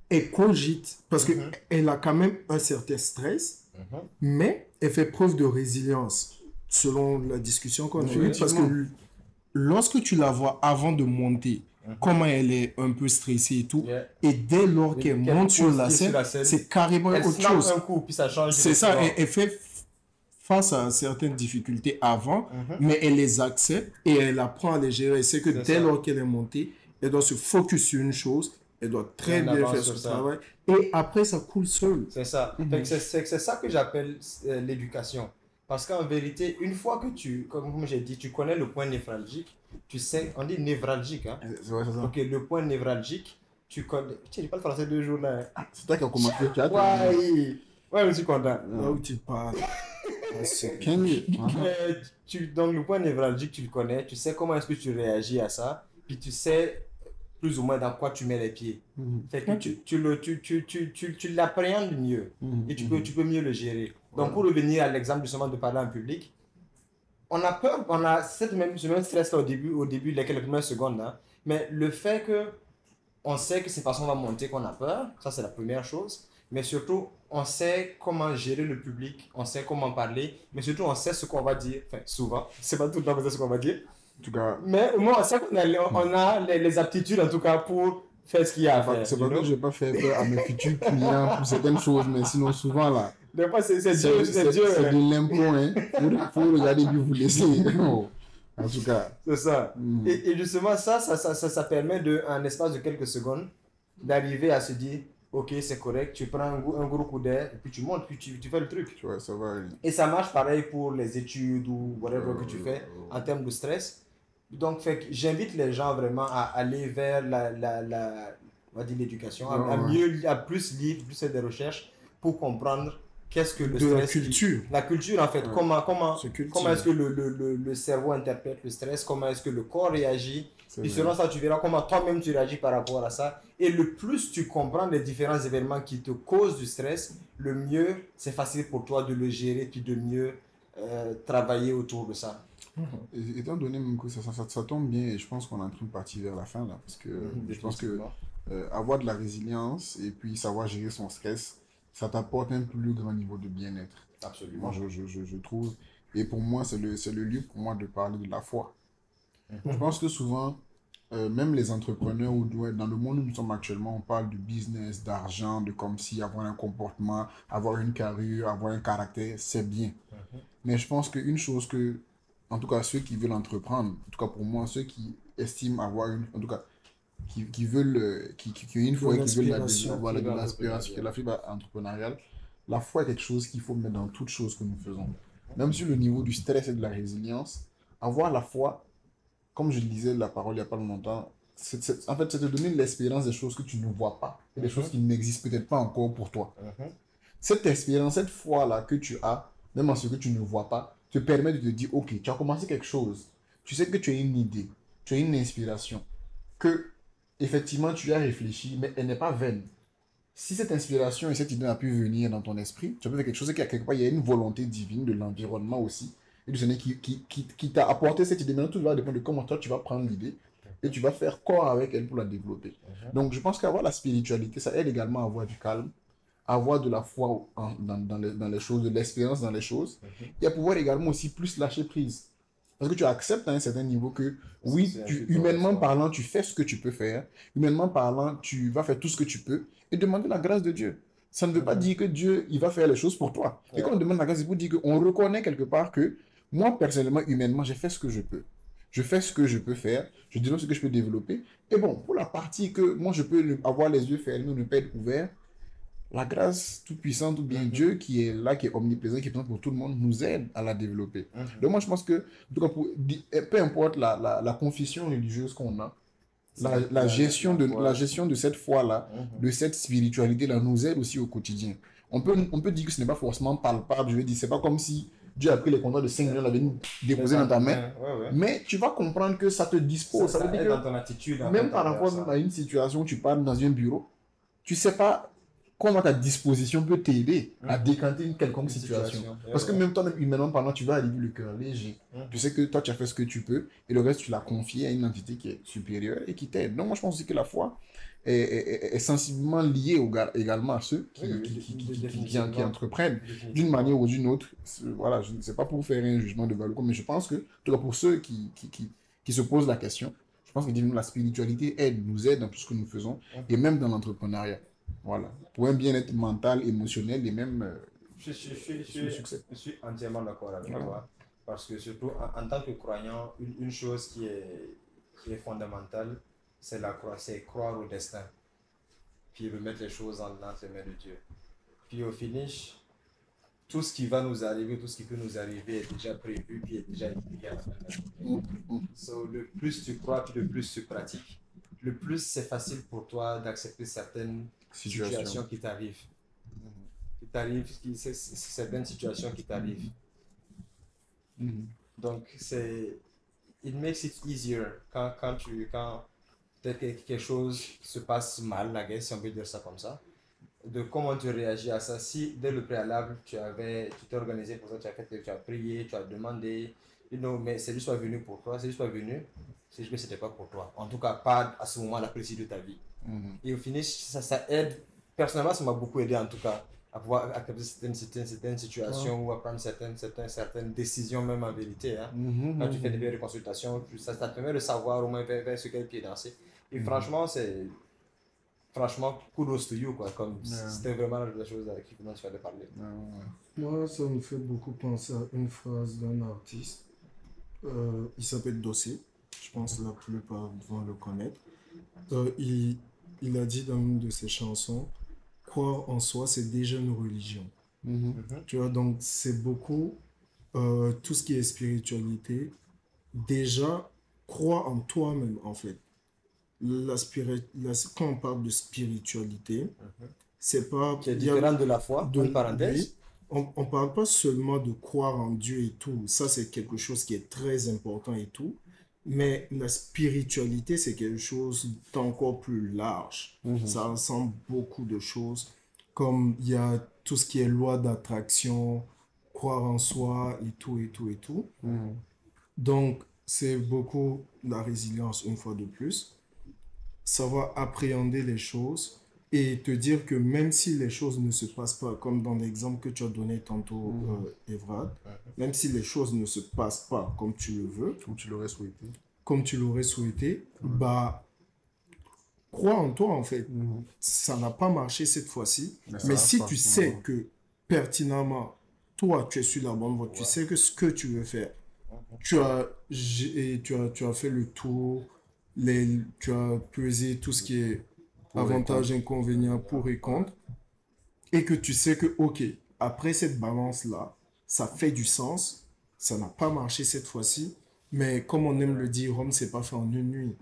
elle cogite parce qu'elle a quand même un certain stress, mais elle fait preuve de résilience selon la discussion qu'on a eue. Parce que lorsque tu la vois avant de monter, comment elle est un peu stressée et tout, et dès lors qu'elle monte sur la scène, c'est carrément Elle autre snap chose. un coup, puis ça change. C'est ça, elle fait face à certaines difficultés avant, mais elle les accepte et elle apprend à les gérer. Elle sait que dès lors qu'elle est montée, elle doit se focus sur une chose, elle doit très bien faire son travail, et après ça coule seul. C'est ça. C'est ça que j'appelle l'éducation. Parce qu'en vérité, une fois que comme j'ai dit, tu connais le point névralgique, tu sais, on dit névralgique, hein? C'est vrai, c'est ça. Ok, le point névralgique, tu connais. Tu n'as pas le français 2 jours là. C'est toi qui as commencé. Ouais, je suis content. Là où tu parles. Donc, le point névralgique, tu le connais, tu sais comment est-ce que tu réagis à ça, puis tu sais plus ou moins dans quoi tu mets les pieds. Fait que tu l'appréhendes mieux et tu peux mieux le gérer. Donc, pour revenir à l'exemple justement de parler en public, on a peur, on a ce même stress là au début, les quelques premières secondes, hein, mais le fait que on sait que c'est parce qu'on va monter qu'on a peur, ça c'est la première chose, mais surtout on sait comment gérer le public, on sait comment parler, mais surtout on sait ce qu'on va dire, enfin souvent, c'est pas tout le temps qu'on sait ce qu'on va dire, En tout cas, mais moi on sait qu'on a les aptitudes en tout cas pour faire ce qu'il y a à faire. c'est pas que je n'ai pas fait peur à mes futurs clients pour certaines choses, mais sinon souvent là, Des fois c'est Dieu. c'est de l'impôt, hein. Faut regarder puis vous laisser. En tout cas. C'est ça. Et justement, ça permet en espace de quelques secondes, d'arriver à se dire, ok, c'est correct, tu prends un gros coup d'air, et puis tu montes, puis tu fais le truc. Tu vois, ça va aller. Et ça marche pareil pour les études ou whatever que tu fais en termes de stress. Donc, j'invite les gens vraiment à aller vers on va dire l'éducation, à plus lire, plus faire des recherches pour comprendre qu'est-ce que le stress. La culture en fait. Comment est-ce que le cerveau interprète le stress, comment est-ce que le corps réagit. Et selon ça, tu verras comment toi-même tu réagis par rapport à ça. Et le plus tu comprends les différents événements qui te causent du stress, le mieux c'est facile pour toi de le gérer puis de mieux travailler autour de ça. Étant donné même que ça tombe bien, et je pense qu'on est en train de partir vers la fin là, parce que je pense que avoir de la résilience et puis savoir gérer son stress, ça t'apporte un plus grand niveau de bien-être. Absolument. Moi, je trouve, et pour moi, c'est le lieu pour moi de parler de la foi. Je pense que souvent, même les entrepreneurs, ou dans le monde où nous sommes actuellement, on parle de business, d'argent, de comme si avoir un comportement, avoir une carrure, avoir un caractère, c'est bien. Mais je pense qu'une chose que, en tout cas, ceux qui veulent entreprendre, en tout cas pour moi, ceux qui estiment avoir en tout cas, qui veulent, qui ont une foi et qui veulent de l'aspiration, la fibre entrepreneuriale, la foi est quelque chose qu'il faut mettre dans toutes choses que nous faisons. Même sur le niveau du stress et de la résilience, avoir la foi, comme je disais la parole il n'y a pas longtemps, en fait, c'est te donner l'espérance des choses que tu ne vois pas, et des choses qui n'existent peut-être pas encore pour toi. Cette espérance, cette foi-là que tu as, même en ce que tu ne vois pas, te permet de te dire, ok, tu as commencé quelque chose, tu sais que tu as une idée, tu as une inspiration, que effectivement tu as réfléchi, mais elle n'est pas vaine. Si cette inspiration et cette idée a pu venir dans ton esprit, tu as fait quelque chose qui, à quelque part, il y a une volonté divine de l'environnement aussi, et du Seigneur qui t'a apporté cette idée. Maintenant, tout va dépendre de comment toi tu vas prendre l'idée et tu vas faire corps avec elle pour la développer. Donc, je pense qu'avoir la spiritualité, ça aide également à avoir du calme, à avoir de la foi dans les choses, de l'espérance dans les choses, et à pouvoir également aussi plus lâcher prise. Parce que tu acceptes à un certain niveau que, oui, humainement parlant, tu fais ce que tu peux faire. Humainement parlant, tu vas faire tout ce que tu peux et demander la grâce de Dieu. Ça ne veut pas dire que Dieu, il va faire les choses pour toi. Et quand on demande la grâce, c'est pour dire qu'on reconnaît quelque part que, moi, personnellement, humainement, j'ai fait ce que je peux. Je fais ce que je peux faire. Je développe ce que je peux développer. Et bon, pour la partie que moi, je peux avoir les yeux fermés ou ne pas être ouvert, la grâce tout-puissante ou bien Dieu qui est là, qui est omniprésent, qui est présent pour tout le monde, nous aide à la développer. Donc moi, je pense que, en tout cas, peu importe la confession religieuse qu'on a, la gestion de cette foi-là, de cette spiritualité-là, nous aide aussi au quotidien. On peut dire que ce n'est pas forcément palpable, je veux dire, c'est pas comme si Dieu a pris les contrats de 5 millions, l'avait déposé dans ta main. Ouais. Mais tu vas comprendre que ça te dispose. Ça veut dire aide que dans ton attitude. même par rapport même à une situation où tu parles dans un bureau, tu sais pas comment ta disposition peut t'aider à décanter une quelconque situation. Parce que même toi, même humainement parlant, tu vas arriver le cœur léger. Tu sais que toi, tu as fait ce que tu peux et le reste, tu l'as confié à une entité qui est supérieure et qui t'aide. Donc, moi, je pense aussi que la foi est sensiblement liée également à ceux qui entreprennent d'une manière ou d'une autre. Voilà, je ne sais pas pour faire un jugement de valeur, mais je pense que, en tout cas pour ceux qui se posent la question, je pense que la spiritualité nous aide dans tout ce que nous faisons et même dans l'entrepreneuriat. Voilà. Pour un bien-être mental, émotionnel et même je suis entièrement d'accord avec toi. Parce que surtout en tant que croyant, une chose qui est fondamentale, c'est croire au destin. Puis remettre les choses dans les mains de Dieu. Puis au finish, tout ce qui va nous arriver, tout ce qui peut nous arriver est déjà prévu, puis est déjà écrit à la fin de la journée. So, le plus tu crois, puis le plus tu pratiques, le plus c'est facile pour toi d'accepter certaines situations qui t'arrivent. Certaines situations qui t'arrivent. Donc, it makes it easier quand quelque chose se passe mal, la guerre, si on peut dire ça comme ça, de comment tu réagis à ça. Si dès le préalable, tu t'es organisé pour ça, tu as prié, tu as demandé, mais c'est juste pas venu pour toi, c'est juste pas venu, c'est juste que c'était pas pour toi. En tout cas, pas à ce moment-là précis de ta vie. Et au finish, ça aide. Personnellement, ça m'a beaucoup aidé en tout cas à pouvoir accepter certaines situations ou à prendre certaines décisions même en vérité. Quand tu fais des consultations, ça te permet de savoir au moins vers ce quel pied danser. Et franchement, kudos to you, quoi. Comme c'était vraiment la chose avec qui tu fallait parler. Moi, ça me fait beaucoup penser à une phrase d'un artiste. Il s'appelle Dossé. Je pense que la plupart vont le connaître. Il a dit dans une de ses chansons, croire en soi, c'est déjà une religion. Tu vois, donc c'est beaucoup tout ce qui est spiritualité. Déjà, croire en toi-même, en fait. Quand on parle de spiritualité, c'est pas... Qui est différent de la foi, en parenthèse. On ne parle pas seulement de croire en Dieu et tout. Ça, c'est quelque chose qui est très important et tout. Mais la spiritualité, c'est quelque chose d'encore plus large. Ça ressemble beaucoup de choses. Comme il y a tout ce qui est loi d'attraction, croire en soi et tout, et tout, et tout. Donc, c'est beaucoup la résilience, une fois de plus. Savoir appréhender les choses et te dire que même si les choses ne se passent pas, comme dans l'exemple que tu as donné tantôt, Evrad, même si les choses ne se passent pas comme tu le veux, comme tu l'aurais souhaité, bah, crois en toi en fait. Ça n'a pas marché cette fois-ci, mais si tu sais que pertinemment, toi, tu es sur la bonne voie, tu sais que ce que tu veux faire, tu as fait le tour, tu as pesé tout ce qui est avantages, inconvénients, pour et contre, et que tu sais que, ok, après cette balance-là, ça fait du sens, ça n'a pas marché cette fois-ci, mais comme on aime le dire, Rome, c'est pas fait en une nuit.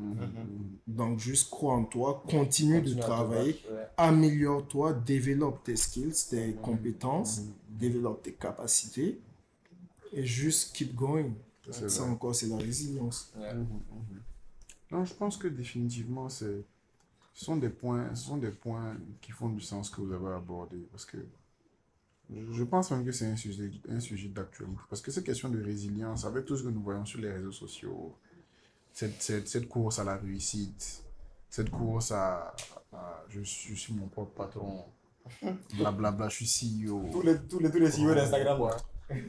Donc, juste crois en toi, continue de travailler, améliore-toi, développe tes skills, tes compétences, développe tes capacités, et juste keep going. Ça encore, c'est la résilience. Non, je pense que définitivement, ce sont des points qui font du sens que vous avez abordés. Parce que je pense même que c'est un sujet d'actualité. Parce que cette question de résilience, avec tout ce que nous voyons sur les réseaux sociaux, cette course à la réussite, cette course je suis mon propre patron, blablabla, je suis CEO. Tous les CEO d'Instagram, quoi.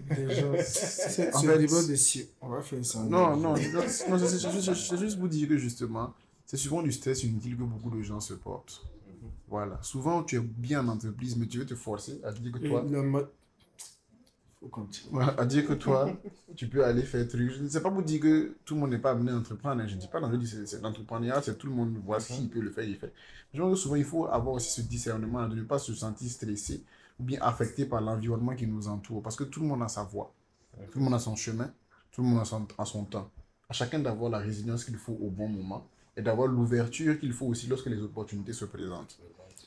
Déjà, c'est un débat de si on va faire ça. Non, c'est juste vous dire que justement, c'est souvent du stress inutile que beaucoup de gens se portent. Voilà. Souvent, tu es bien en entreprise, mais tu veux te forcer à dire que toi... Faut continuer. Voilà, à dire que toi, tu peux aller faire truc. Je ne sais pas vous dire que tout le monde n'est pas amené à entreprendre. Je ne dis pas dans le c'est l'entrepreneuriat, c'est tout le monde voit s'il peut le faire, il fait. Je pense que souvent, il faut avoir aussi ce discernement de ne pas se sentir stressé ou bien affecté par l'environnement qui nous entoure. Parce que tout le monde a sa voie. Tout le monde a son chemin. Tout le monde a son temps. À chacun d'avoir la résilience qu'il faut au bon moment et d'avoir l'ouverture qu'il faut aussi lorsque les opportunités se présentent.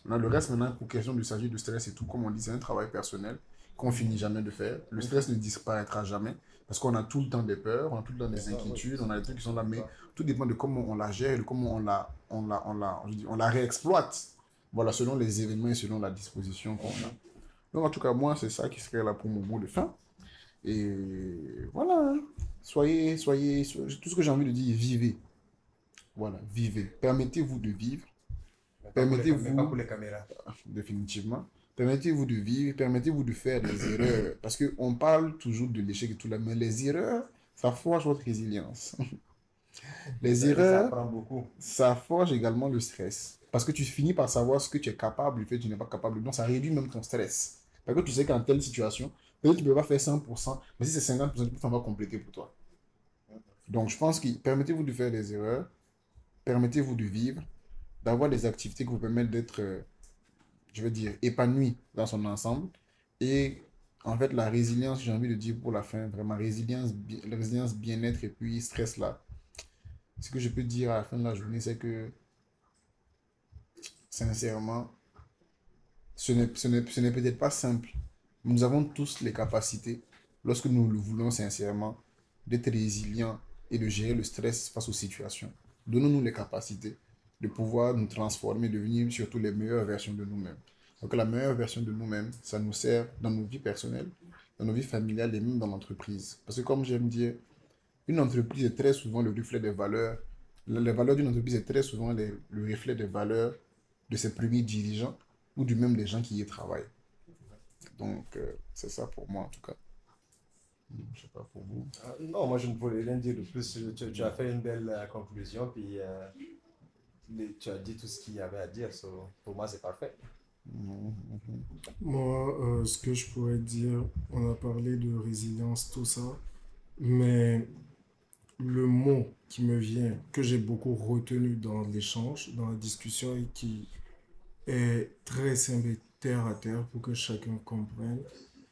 Le reste, maintenant, pour question de s'agir de stress et tout, comme on dit, c'est un travail personnel. Il qu'on finit jamais de faire. Le stress ne disparaîtra jamais parce qu'on a tout le temps des peurs, on a tout le temps des inquiétudes, on a des trucs qui sont là, mais tout dépend de comment on la gère, de comment on la réexploite. Voilà, selon les événements et selon la disposition qu'on a. Donc, en tout cas, moi, c'est ça qui serait là pour mon mot de fin. Et voilà, hein. Tout ce que j'ai envie de dire, vivez. Voilà, vivez. Permettez-vous de vivre. Permettez-vous, Pas pour les caméras. définitivement, permettez-vous de vivre, permettez-vous de faire des erreurs. Parce qu'on parle toujours de l'échec et tout là, mais les erreurs, ça forge votre résilience. Les erreurs, Ça apprend beaucoup. ça forge également le stress. Parce que tu finis par savoir ce que tu es capable, le fait que tu n'es pas capable. Donc, ça réduit même ton stress. Parce que tu sais qu'en telle situation, peut-être que tu ne peux pas faire 100%, mais si c'est 50%, tu peux va compléter pour toi. Donc, je pense que permettez-vous de faire des erreurs, permettez-vous de vivre, d'avoir des activités qui vous permettent d'être, je veux dire, épanoui dans son ensemble. Et en fait, la résilience, j'ai envie de dire pour la fin, vraiment, résilience, bien-être et puis stress là. Ce que je peux dire à la fin de la journée, c'est que, sincèrement, ce n'est peut-être pas simple. Nous avons tous les capacités, lorsque nous le voulons sincèrement, d'être résilients et de gérer le stress face aux situations. Donnons-nous les capacités de pouvoir nous transformer, devenir surtout les meilleures versions de nous-mêmes. Donc la meilleure version de nous-mêmes, ça nous sert dans nos vies personnelles, dans nos vies familiales et même dans l'entreprise. Parce que comme j'aime dire, une entreprise est très souvent le reflet des valeurs. Les valeurs d'une entreprise est très souvent le reflet des valeurs de ses premiers dirigeants ou du même des gens qui y travaillent. Donc, c'est ça pour moi en tout cas. Je sais pas pour vous. Non, moi je ne pourrais rien dire de plus. Tu as fait une belle conclusion, puis tu as dit tout ce qu'il y avait à dire. Pour moi, c'est parfait. Moi, ce que je pourrais dire, on a parlé de résilience, tout ça, mais le mot qui me vient, que j'ai beaucoup retenu dans l'échange, dans la discussion et qui est très simple et terre à terre pour que chacun comprenne,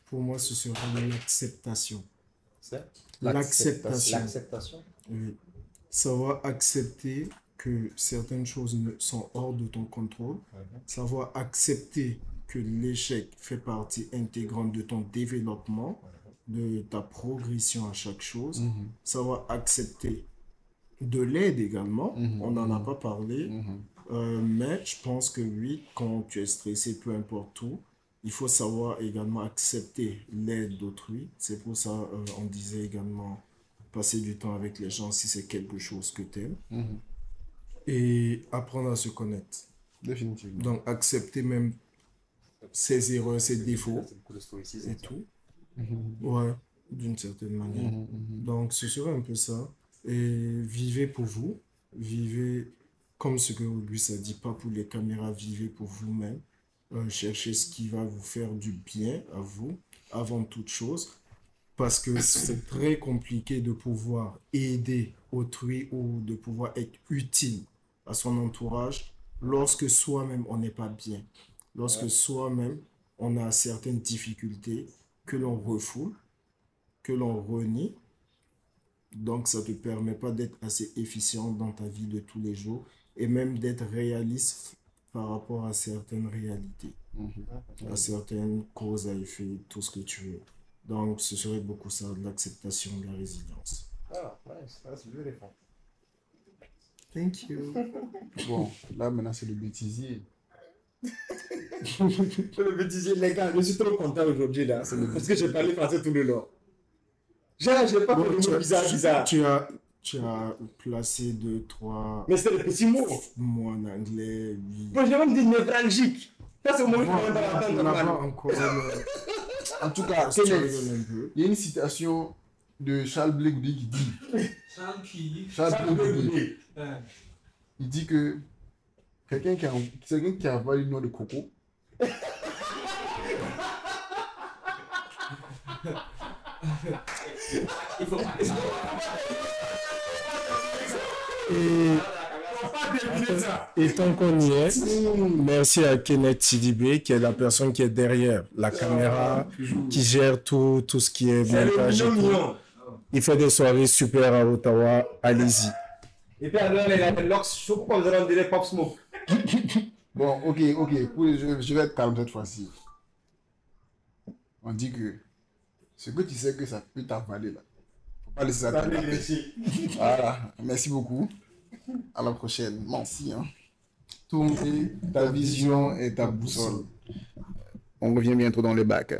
pour moi, ce serait l'acceptation. C'est L'acceptation. l'acceptation. Oui. Savoir accepter que certaines choses sont hors de ton contrôle. Savoir accepter que l'échec fait partie intégrante de ton développement, de ta progression à chaque chose. Savoir accepter de l'aide également. On n'en a pas parlé. Mais je pense que oui, quand tu es stressé, peu importe où, il faut savoir également accepter l'aide d'autrui. C'est pour ça on disait également passer du temps avec les gens si c'est quelque chose que tu aimes. Et apprendre à se connaître. Définitivement. Donc accepter même ses erreurs, ses défauts C'est beaucoup de stoïcisme. et tout. Ouais, d'une certaine manière. Donc ce serait un peu ça. Et vivez pour vous. Vivez comme ce que Auguste a dit, pas pour les caméras, vivez pour vous-même. Cherchez ce qui va vous faire du bien à vous, avant toute chose. Parce que c'est très compliqué de pouvoir aider autrui ou de pouvoir être utile à son entourage lorsque soi-même on n'est pas bien. Lorsque soi-même on a certaines difficultés que l'on refoule, que l'on renie. Donc ça ne te permet pas d'être assez efficient dans ta vie de tous les jours et même d'être réaliste par rapport à certaines réalités, à certaines causes à effet, tout ce que tu veux. Donc, ce serait beaucoup ça, de l'acceptation, de la résilience. Ah, nice. That's beautiful. Thank you. Bon, là maintenant c'est le bêtisier. Le bêtisier, les gars, je suis trop content aujourd'hui là. Parce que j'ai parlé français tout le long. J'ai pas fait de mots bizarres. Tu as placé 2, 3 Mais c'est des petits mots. mots en anglais, oui. Moi, j'ai même dit névralgique. Ça, c'est le mot que je vais On entendre. n'a pas encore... En tout cas, Tu Kenneth, rigoles un peu. il y a une citation de Charles Blé Goudé qui dit, Charles Blé Goudé, il dit que quelqu'un qui a avalé une noix de coco, Et tant qu'on y est, merci à Kenneth Sidibé, qui est la personne qui est derrière la caméra, qui gère tout ce qui est montage et tout. Il fait des soirées super à Ottawa, allez-y. Et puis alors, il a des locks chauds comme on dirait Pop Smoke. bon, ok, je vais être calme cette fois-ci. On dit que ce que tu sais que ça peut t'avaler là. Faut pas laisser ça t'avaler. Voilà. Merci beaucoup. À la prochaine. Merci. Hein. Tournez ta vision et ta boussole. On revient bientôt dans les bacs.